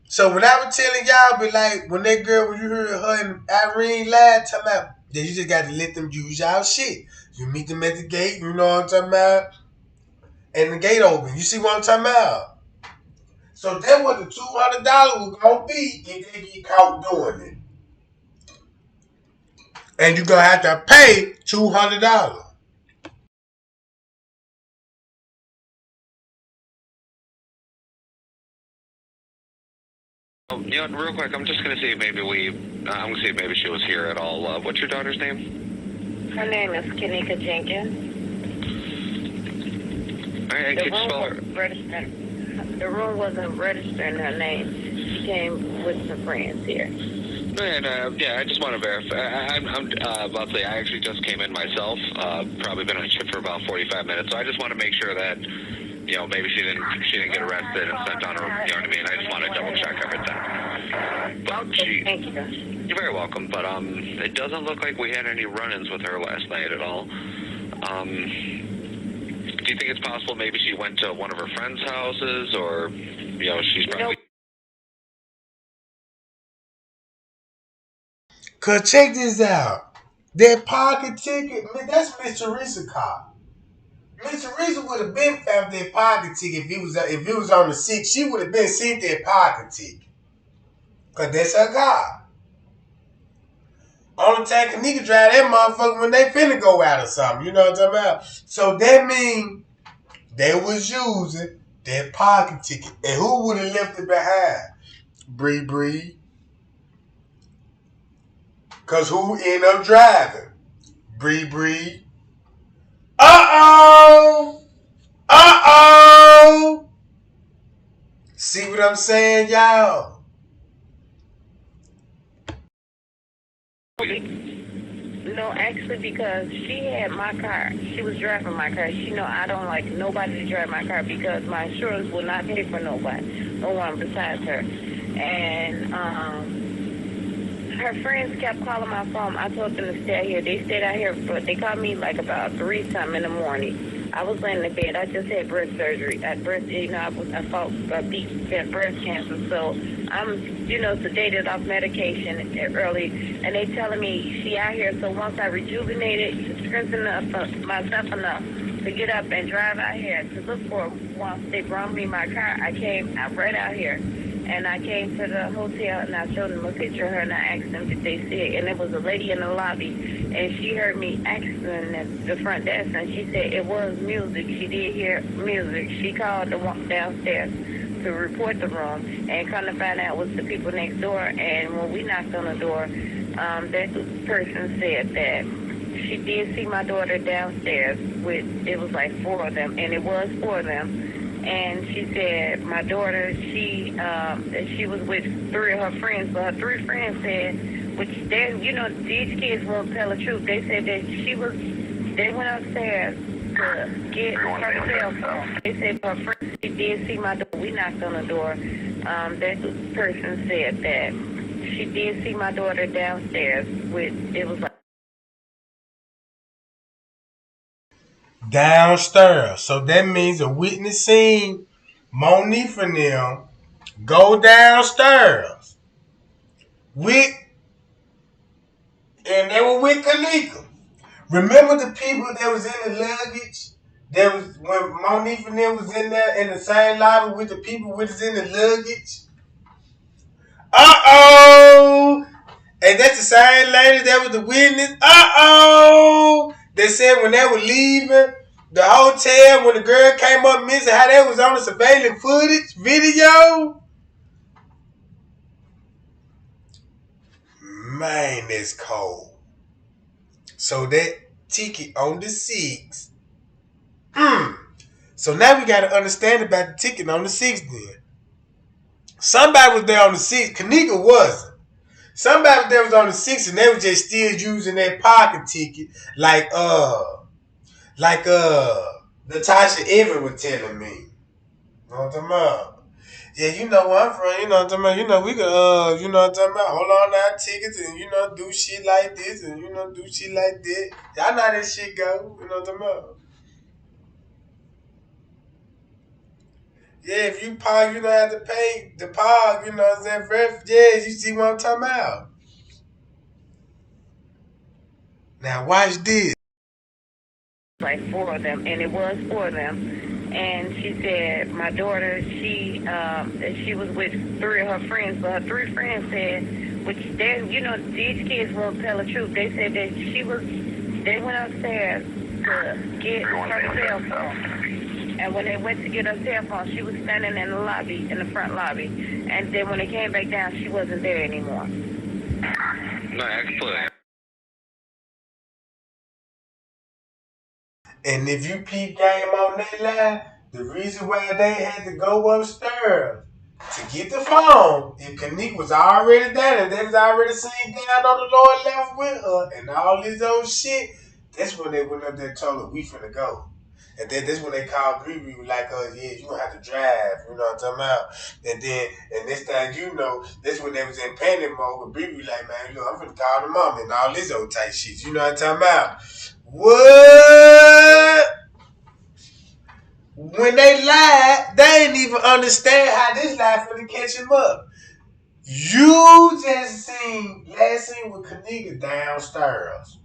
So when I was telling y'all, be like, when that girl, when you heard her and Irene lied, talking about that you just got to let them use y'all shit. You meet them at the gate, you know what I'm talking about? And the gate open. You see what I'm talking about? So that's what the $200 was going to be if they get caught doing it. And you're going to have to pay $200. You know, real quick, I'm just going to see if maybe I'm going to see if maybe she was here at all. What's your daughter's name? Her name is Kenneka Jenkins. All right, The room wasn't registering her name. She came with some friends here. And yeah, I just want to verify. I'm about to say I actually just came in myself. Probably been on shift for about 45 minutes, so I just want to make sure that maybe she didn't get arrested and sent on her. You know what I mean? I just want to double check everything. But Thank you. You're very welcome. But it doesn't look like we had any run-ins with her last night at all. Do you think it's possible maybe she went to one of her friends' houses, or she's probably? Cause check this out. That pocket ticket, man, that's Miss Teresa's car. Miss Teresa would have been found that pocket ticket if it was on the 6. She would have been seen that pocket ticket. Cause that's her car. Only time Kenneka drive that motherfucker when they finna go out or something. You know what I'm talking about? So that means they was using that pocket ticket. And who would have left it behind? Bree. Cause who ended up driving? Bree. Uh-oh! See what I'm saying, y'all? No, actually, because she had my car. She was driving my car. She know I don't like nobody to drive my car because my insurance will not pay for nobody, no one besides her. And her friends kept calling my phone. I told them to stay out here. They stayed out here, but they called me like about 3-something in the morning. I was laying in bed. I just had breast surgery. I fought deep breast cancer, so I'm, sedated off medication early. And they telling me she out here. So once I rejuvenated, strengthened myself enough to get up and drive out here to look for. Once they brought me my car, I right out here. And I came to the hotel and I showed them a picture of her and I asked them if they see it. And there was a lady in the lobby and she heard me asking at the front desk and she said it was music. She did hear music. She called the one downstairs to report the room and come to find out it was the people next door. And when we knocked on the door, that person said that she did see my daughter downstairs it was like 4 of them, and it was 4 of them. And she said my daughter, she was with 3 of her friends, but her 3 friends said, which these kids won't tell the truth. They said that they went upstairs to get her cell phone. They said her friends, she did see my daughter. We knocked on the door. That person said that she did see my daughter downstairs it was like Downstairs. So that means a witness seen Monique and them go downstairs and they were with Kenneka. Remember the people that was in the luggage? That was when Monique and them was in there in the same lobby with the people with us in the luggage. Uh-oh! And that's the same lady that was the witness. Uh-oh! They said when they were leaving the hotel, when the girl came up missing, how that was on the surveillance footage video. Man, that's cold. So that ticket on the 6. So now we got to understand about the ticket on the 6 then. Somebody was there on the 6. Kenneka wasn't. Somebody there was on the 6 and they were just still using their pocket ticket like Natasha Evan was telling me. You know what I'm talking about? Yeah, you know where I'm from, you know what I'm talking about. We could you know what I'm talking about, hold on our tickets and do shit like this and do shit like that. Y'all know how that shit go, you know what I'm talking about. Yeah, if you park, you don't have to pay the park, you know what I'm saying? Yeah, you see what I'm talking about. Now watch this. Like 4 of them, and it was 4 of them. And she said my daughter, she was with 3 of her friends, but her 3 friends said, which these kids won't tell the truth. They said that they went upstairs to get her cell phone. And when they went to get her cell phone, she was standing in the lobby, in the front lobby. And then when they came back down, she wasn't there anymore. No, actually. And if you peep game on that line, The reason why they had to go upstairs to get the phone, and Kenneka was already there, and they was already sitting down on the lower level with her, and all this old shit. That's when they went up there and told her, we finna go. And then that's when they called Bree like, yeah, you gonna have to drive, you know what I'm talking about? And this time, you know, that's when they was in panic mode, but Bree like, man, look, I'm finna call the mom and all this old type shit, you know what I'm talking about? What? When they lied, they didn't even understand how this lie finna catch him up. You just last seen with Kenneka downstairs.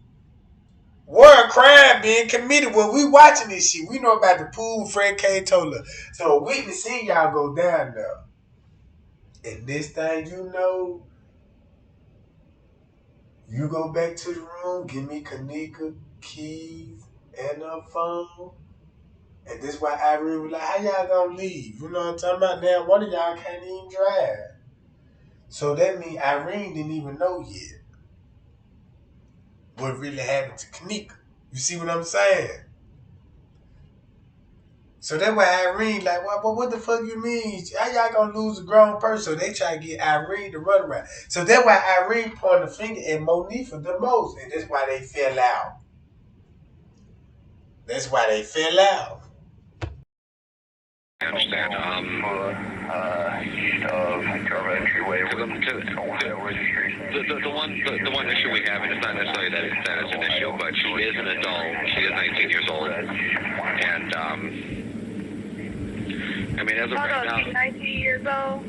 Where a crime being committed. When we watching this shit, we know about the pool Fred K told her. So witness seen y'all go down there. And this thing you know, you go back to the room, give me Kenneka keys and her phone. And this why Irene was like, how y'all gonna leave? You know what I'm talking about? Now one of y'all can't even drive. So that means Irene didn't even know yet what really happened to Kenneka. You see what I'm saying? So that's why Irene like, well, what the fuck you mean? How y'all gonna lose a grown person? So they try to get Irene to run around. So that's why Irene pointed the finger at Monifa the most. And that's why they fell out. That's why they fell out. I understand. East of Government Entryway with the one issue we have, and it's not necessarily that it's an issue, but she is an adult. She is 19 years old, and I mean, as of right now, she's 19 years old.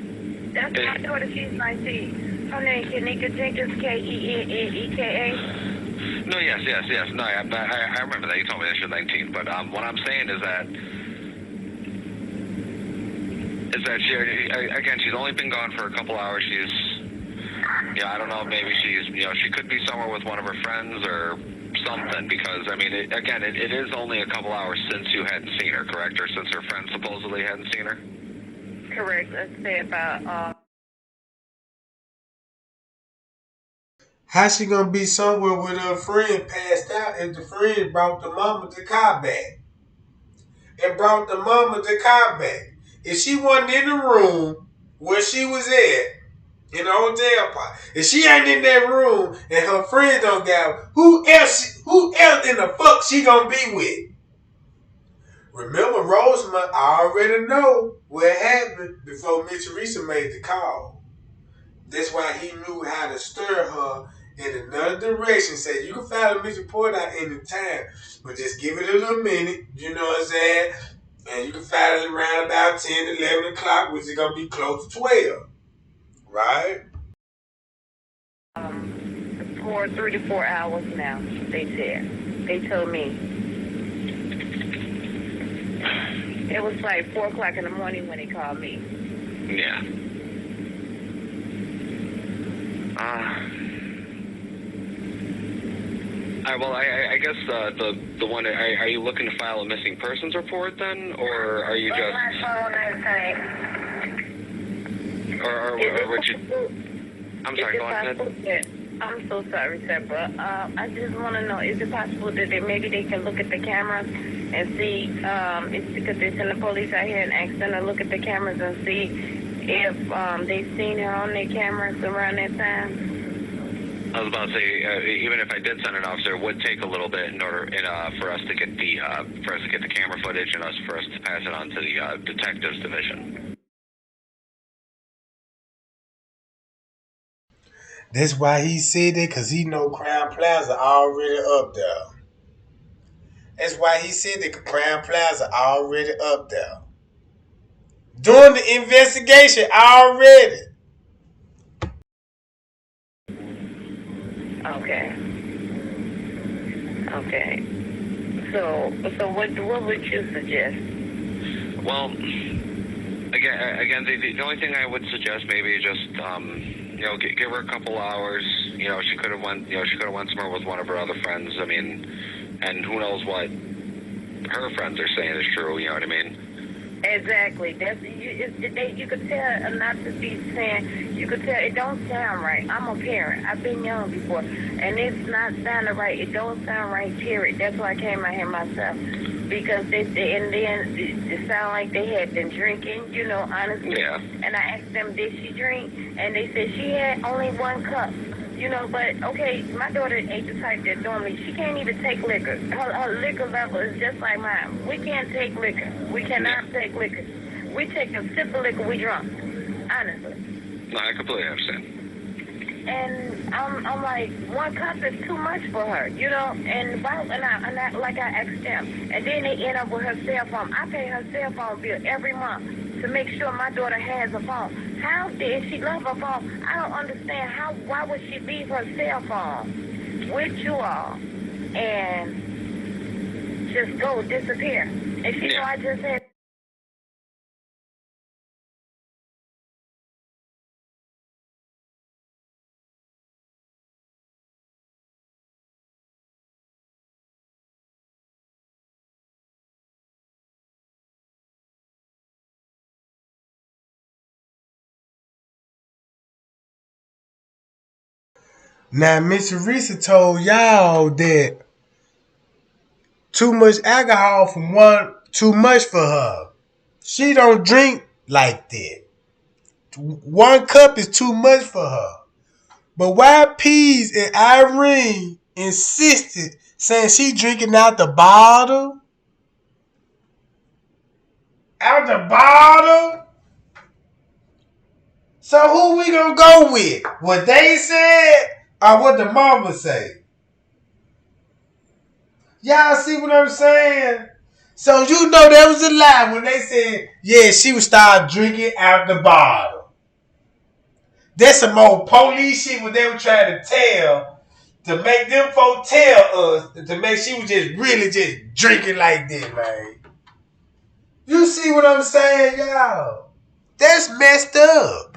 That's my daughter. She's 19. Her name Kenneka Jenkins, Kenneka. No, yes. No, I remember that. You told me that she was 19. But what I'm saying is that she, again, she's only been gone for a couple hours. She's, I don't know, maybe she's, she could be somewhere with one of her friends or something, because, I mean, it is only a couple hours since you hadn't seen her, correct? Or since her friend supposedly hadn't seen her? Correct. Let's say about, How she gonna be somewhere with her friend passed out if the friend brought the mama the car back? And brought the mama the car back. If she wasn't in the room where she was at, in the hotel part, if she ain't in that room and her friends don't got, who else in the fuck she gonna be with? Remember, Rosemont already know what happened before Miss Teresa made the call. That's why he knew how to stir her in another direction. Say, you can file a misreport out any time, but just give it a little minute, you know what I'm saying? And you can file it around about 10, 11 o'clock, which is going to be close to 12. Right? for 3 to 4 hours now, they said. They told me. It was like 4 o'clock in the morning when they called me. Yeah. Well, I guess the one. Are you looking to file a missing persons report then, or are you just? My phone, or would you? I'm sorry. Go on ahead. I'm so sorry, sir, but I just want to know: is it possible that maybe they can look at the cameras and see? It's because they send the police out here and ask them to look at the cameras and see if they've seen her on their cameras around that time. I was about to say, even if I did send an officer, it would take a little bit in order for us to get the camera footage and for us to pass it on to the detectives division. That's why he said that, because he know Crown Plaza already up there. That's why he said that Crown Plaza already up there. Doing the investigation already. Okay. So what would you suggest? Well, again, the only thing I would suggest maybe is just give her a couple hours. She could have went somewhere with one of her other friends. I mean, and who knows what her friends are saying is true. You know what I mean? Exactly. You could tell, not to be saying, you could tell it don't sound right. I'm a parent. I've been young before, and it's not sounding right. It don't sound right, period. That's why I came out here myself. because and then it sounded like they had been drinking, honestly. Yeah. And I asked them, did she drink? And they said she had only 1 cup. But okay, my daughter ain't the type that normally, she can't even take liquor. Her liquor level is just like mine. We can't take liquor. We cannot take liquor. We take a sip of liquor, we drunk. Honestly. No, I completely understand. And I'm like, 1 cup is too much for her, And I like I asked them, and then they end up with her cell phone. I pay her cell phone bill every month to make sure my daughter has a phone. How did she love her phone? I don't understand why would she leave her cell phone with you all and just go disappear? And she know I just had. Now, Miss Teresa told y'all that too much alcohol from too much for her. She don't drink like that. 1 cup is too much for her. But why Peas and Irene insisted saying she drinking out the bottle? Out the bottle? So who we gonna go with? What they said or what the mama say? Y'all see what I'm saying? So that was a lie when they said, yeah, she would start drinking out the bottle. That's some old police shit what they were trying to tell to make them folk tell us to make she was just really just drinking like that, man. You see what I'm saying, y'all? That's messed up.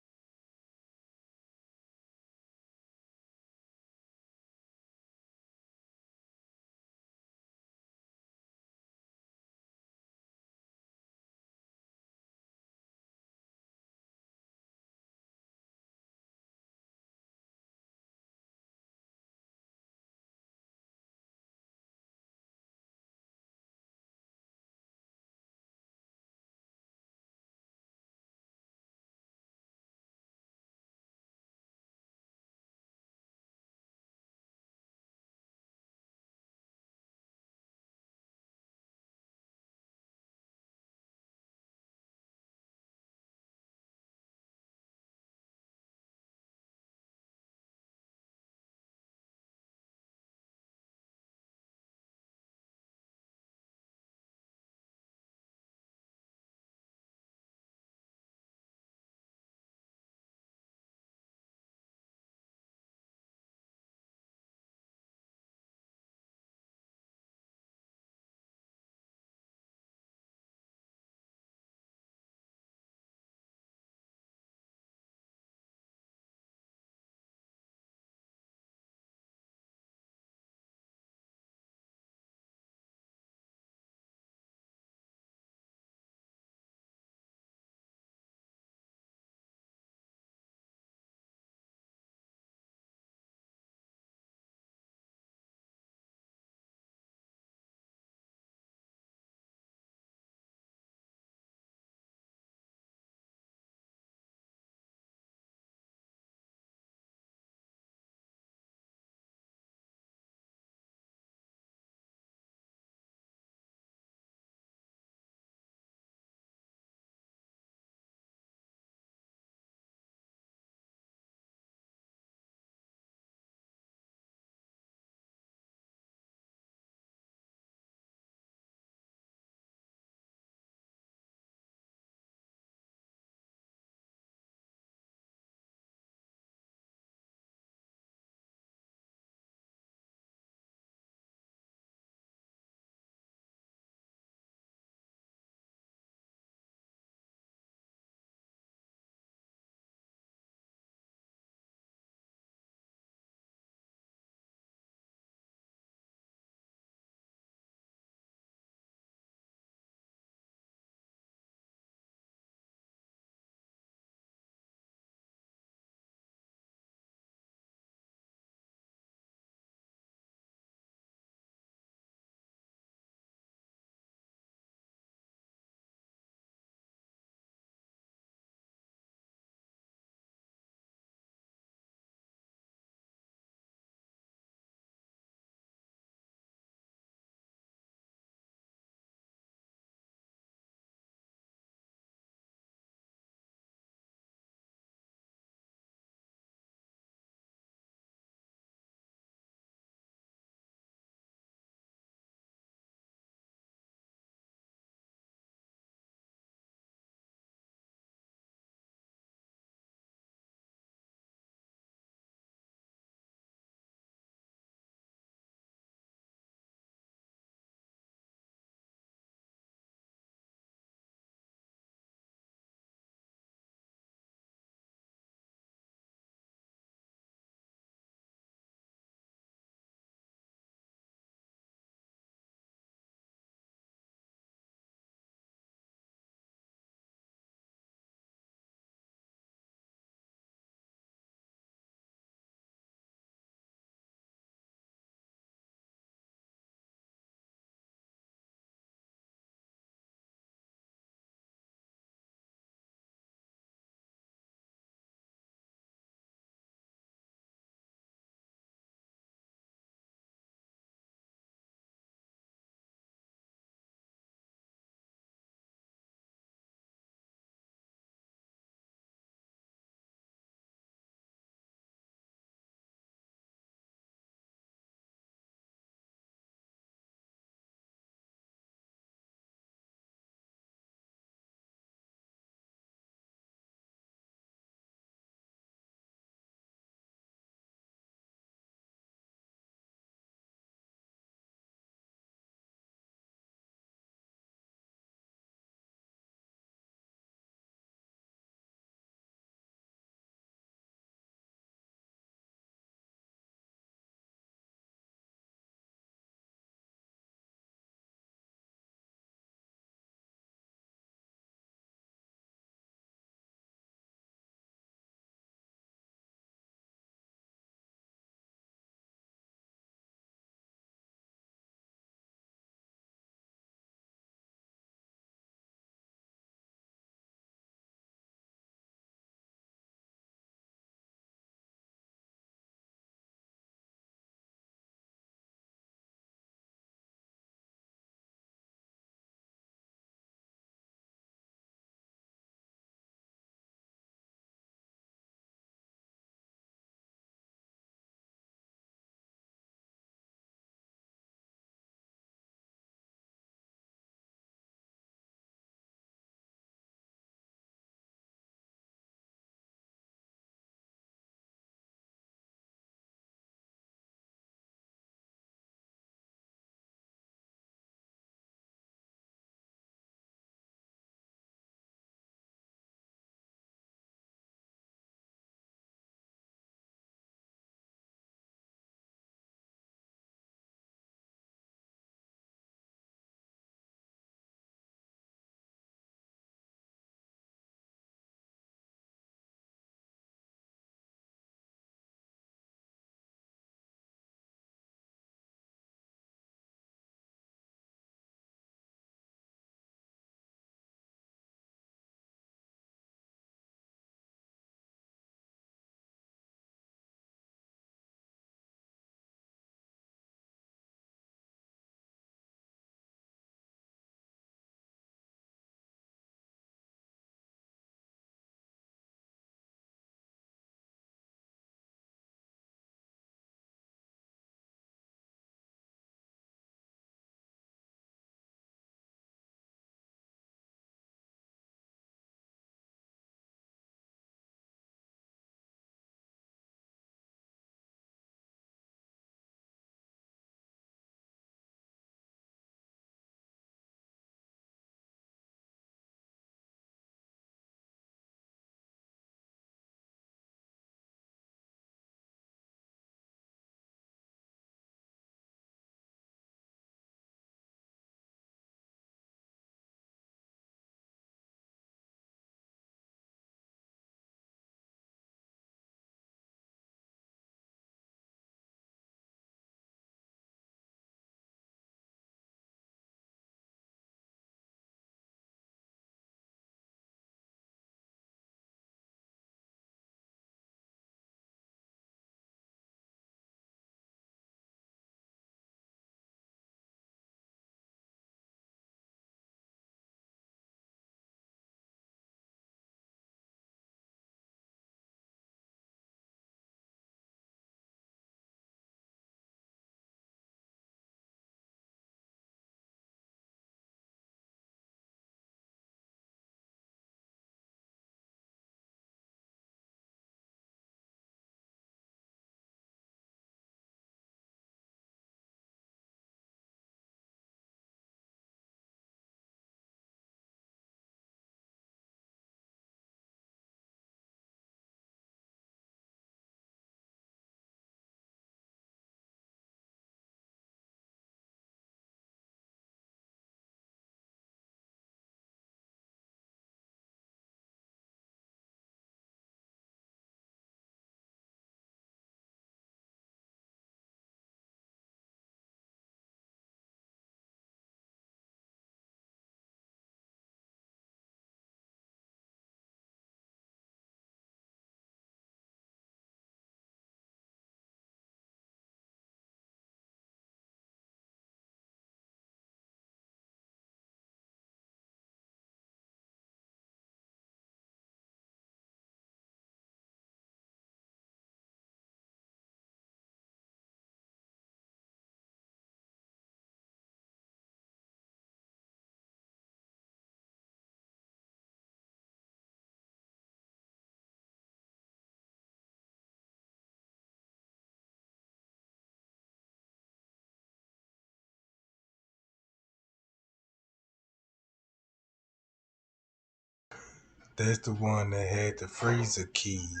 That's the one that had the freezer keys.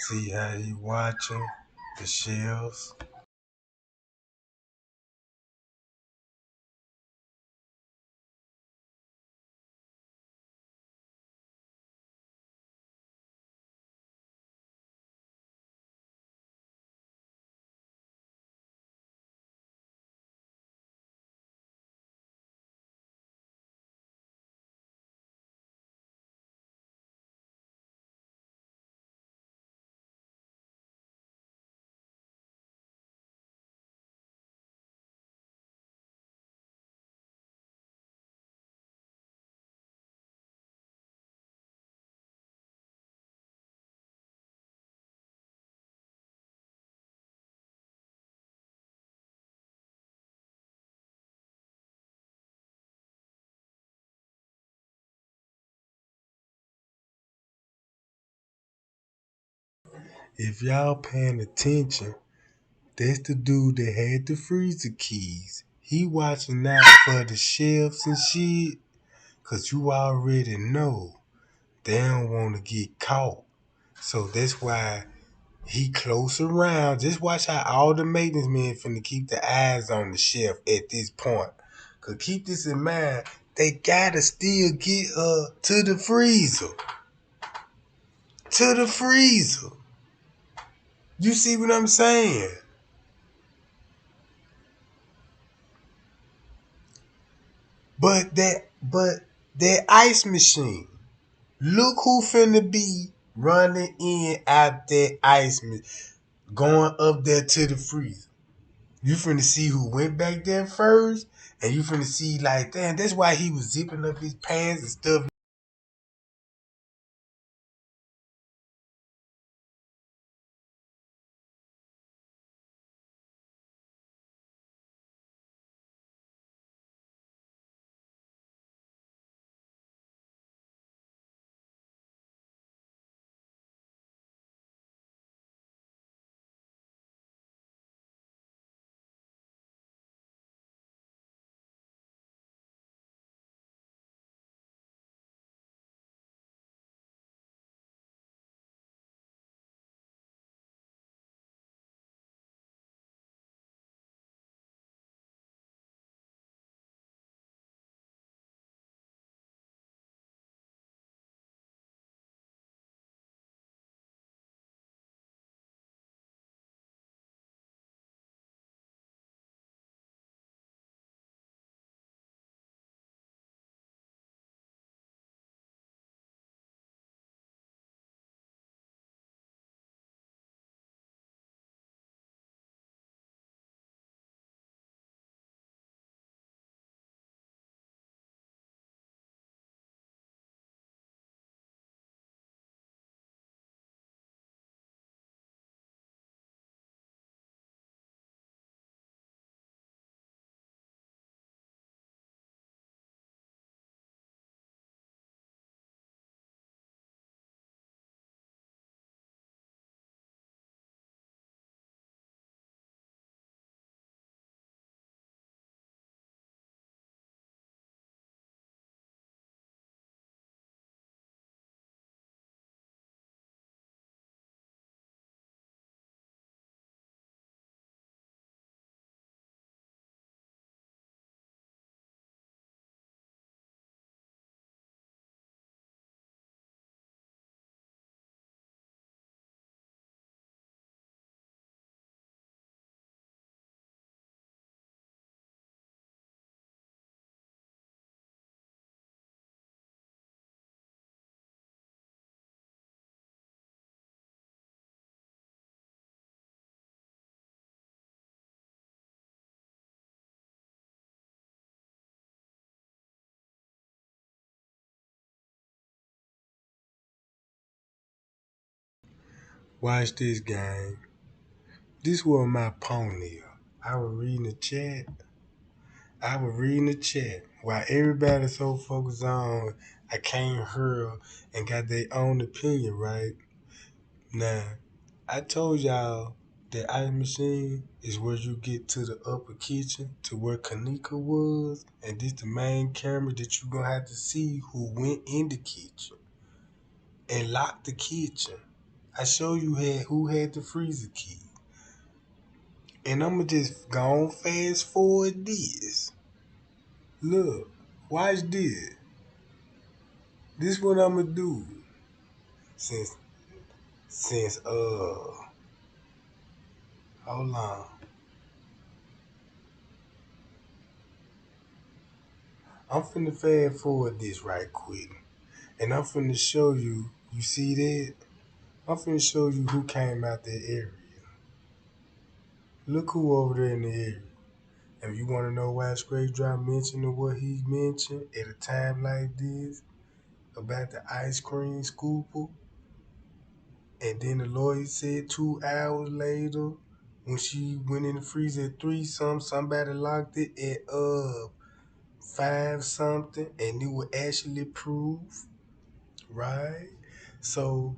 See how he watching the shelves? If y'all paying attention, that's the dude that had the freezer keys. He watching out for the shelves and shit, cause you already know they don't want to get caught. So that's why he close around. Just watch how all the maintenance men finna keep the eyes on the shelf at this point. Cause keep this in mind, they gotta still get her to the freezer. To the freezer. You see what I'm saying? But that ice machine. Look who finna be running in out that ice machine, going up there to the freezer. You finna see who went back there first, and you finna see like, damn, that's why he was zipping up his pants and stuff. Watch this game. This was my pony. I was reading the chat. While everybody's so focused on I can't hurl and got their own opinion, right? Now, I told y'all that ice machine is where you get to the upper kitchen to where Kenneka was, and this the main camera that you gonna have to see who went in the kitchen. and locked the kitchen. I show you who had the freezer key. And I'ma just go on fast forward this. Look, watch this. This what I'ma do. Since since hold on. I'm finna fast forward this right quick. And I'm finna show you, you see that? I'm finna show you who came out that area. Look who over there in the area. If you wanna know why Straight Drop mentioned what he mentioned at a time like this about the ice cream scooper, and then the lawyer said 2 hours later when she went in the freezer at 3 something, somebody locked it at 5 something, and it was actually proof, right? So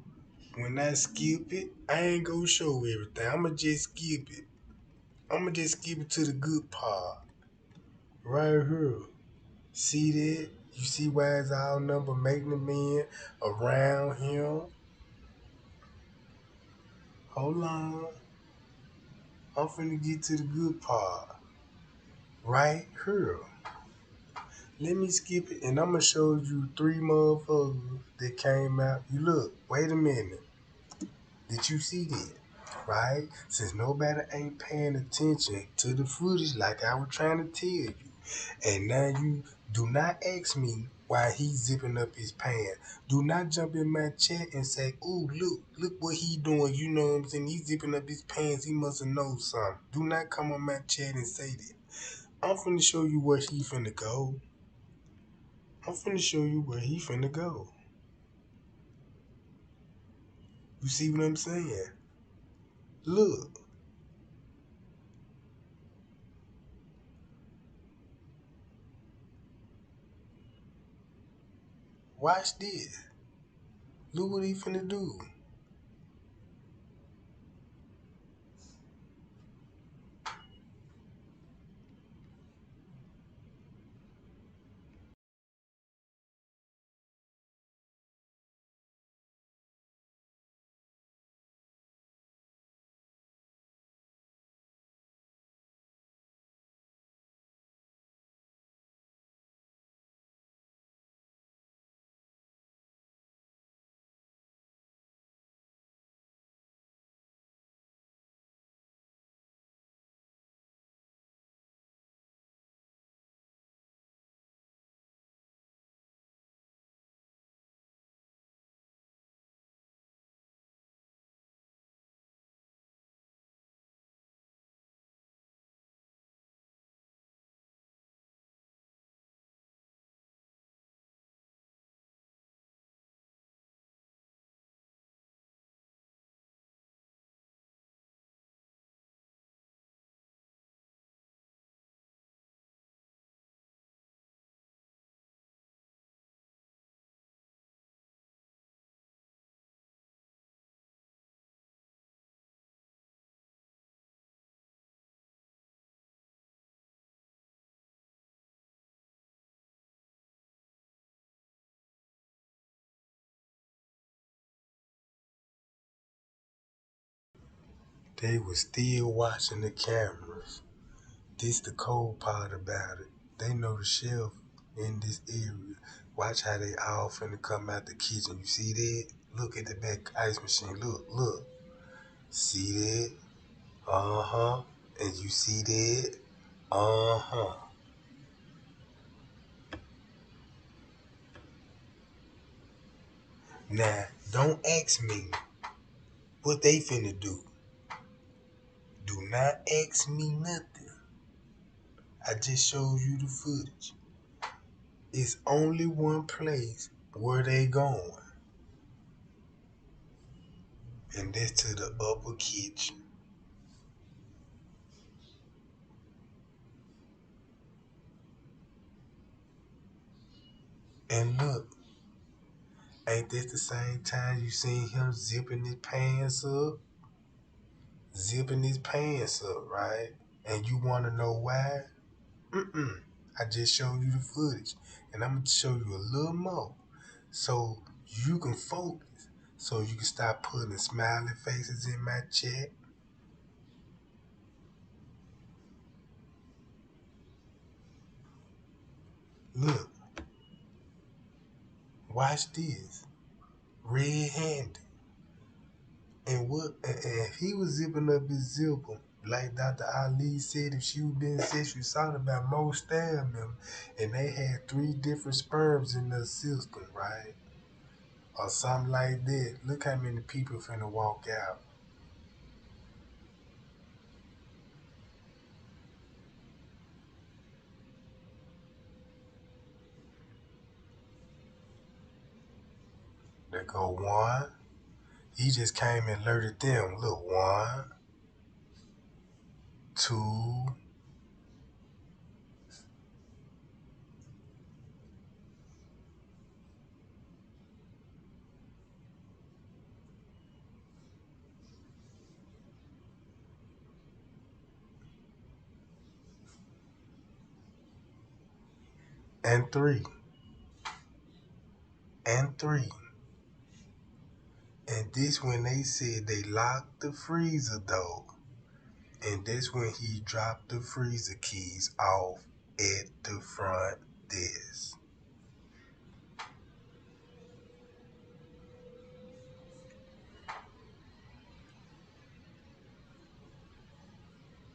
when I skip it, I ain't gonna show everything. I'ma just skip it. I'ma just skip it to the good part. Right here. See that? You see why it's all number making the men around him? Hold on. I'm finna get to the good part. Right here. Let me skip it and I'm gonna show you 3 motherfuckers that came out. You look, wait a minute. Did you see that? Right? Since nobody ain't paying attention to the footage like I was trying to tell you. And now you do not ask me why he's zipping up his pants. Do not jump in my chat and say, ooh, look what he doing. You know what I'm saying? He's zipping up his pants. He must have known something. Do not come on my chat and say that. I'm finna show you where he finna go. I'm finna show you where he finna go. You see what I'm saying? Look. Watch this. Look what he finna do. They was still watching the cameras. This the cold part about it. They know the shelf in this area. Watch how they all finna come out the kitchen. You see that? Look at the back ice machine. Look. See that? Uh-huh. And you see that? Uh-huh. Now, don't ask me what they finna do. Do not ask me nothing. I just showed you the footage. It's only one place where they going. And that's to the upper kitchen. And look, ain't that the same time you seen him zipping his pants up? Zipping his pants up, right? And you want to know why? I just showed you the footage. And I'm going to show you a little more so you can focus. so you can stop putting smiley faces in my chat. Look, watch this. Red-handed. And what? And he was zipping up his zipper. Like Dr. Ali said, if she was being sexually assaulted about most stabbed them, and they had 3 different sperms in their system, right? Or something like that. Look how many people finna walk out. They go 1. He just came and alerted them. Look, 1, 2, and 3, and 3. And this when they said they locked the freezer door. And this when he dropped the freezer keys off at the front desk.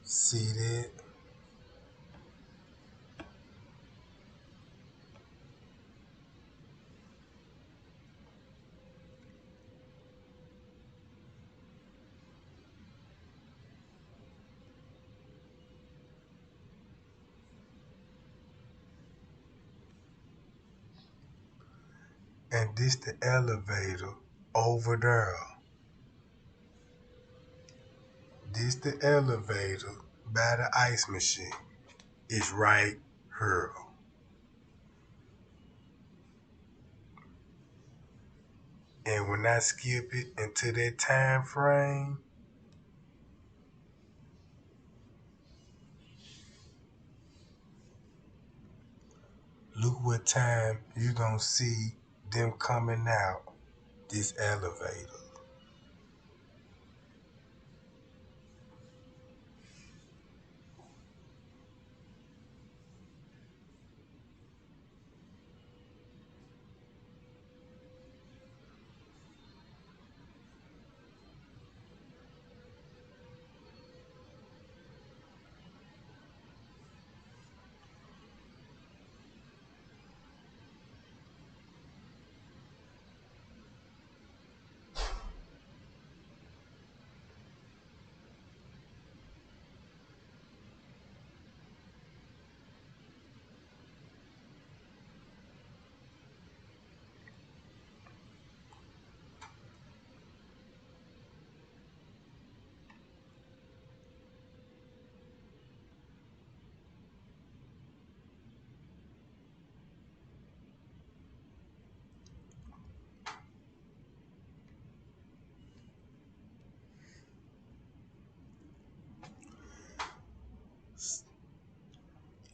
See that? And this the elevator over there. This the elevator by the ice machine. It's right here. And when I skip it into that time frame, look what time you gonna see them coming out this elevator.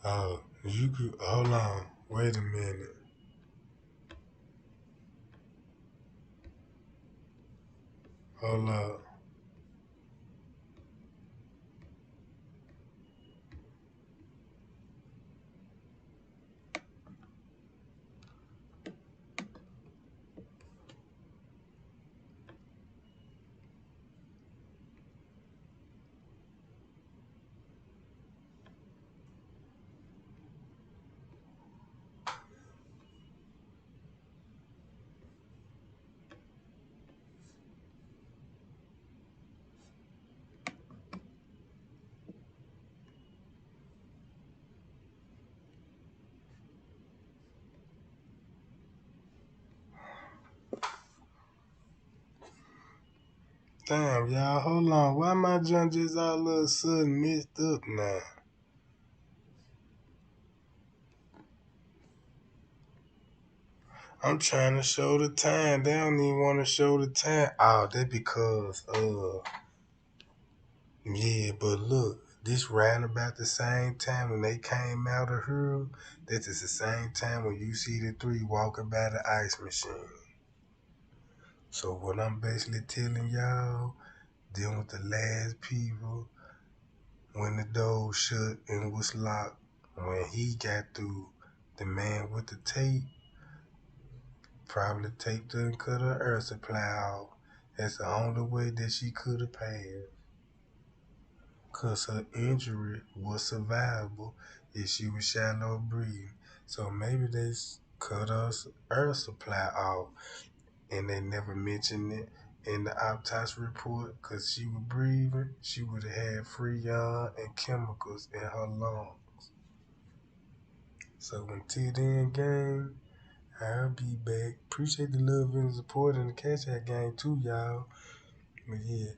Oh, you could hold on. Wait a minute. Hold up. Damn, y'all, hold on. Why my junk just all of a sudden messed up now? I'm trying to show the time. They don't even want to show the time. Oh, that because, yeah, but look, this right about the same time when they came out of her, that is the same time when you see the 3 walking by the ice machine. So what I'm basically telling y'all, them with the last people, when the door shut and was locked, when he got through, the man with the tape probably taped her and cut her air supply off. That's the only way that she could have passed. Cause her injury was survivable if she was shallow breathing. So maybe they cut her air supply off and they never mentioned it in the autopsy report because she was breathing. She would have had freon and chemicals in her lungs. So until then, gang, I'll be back. Appreciate the love and support and the Cash App gang too, y'all. But yeah.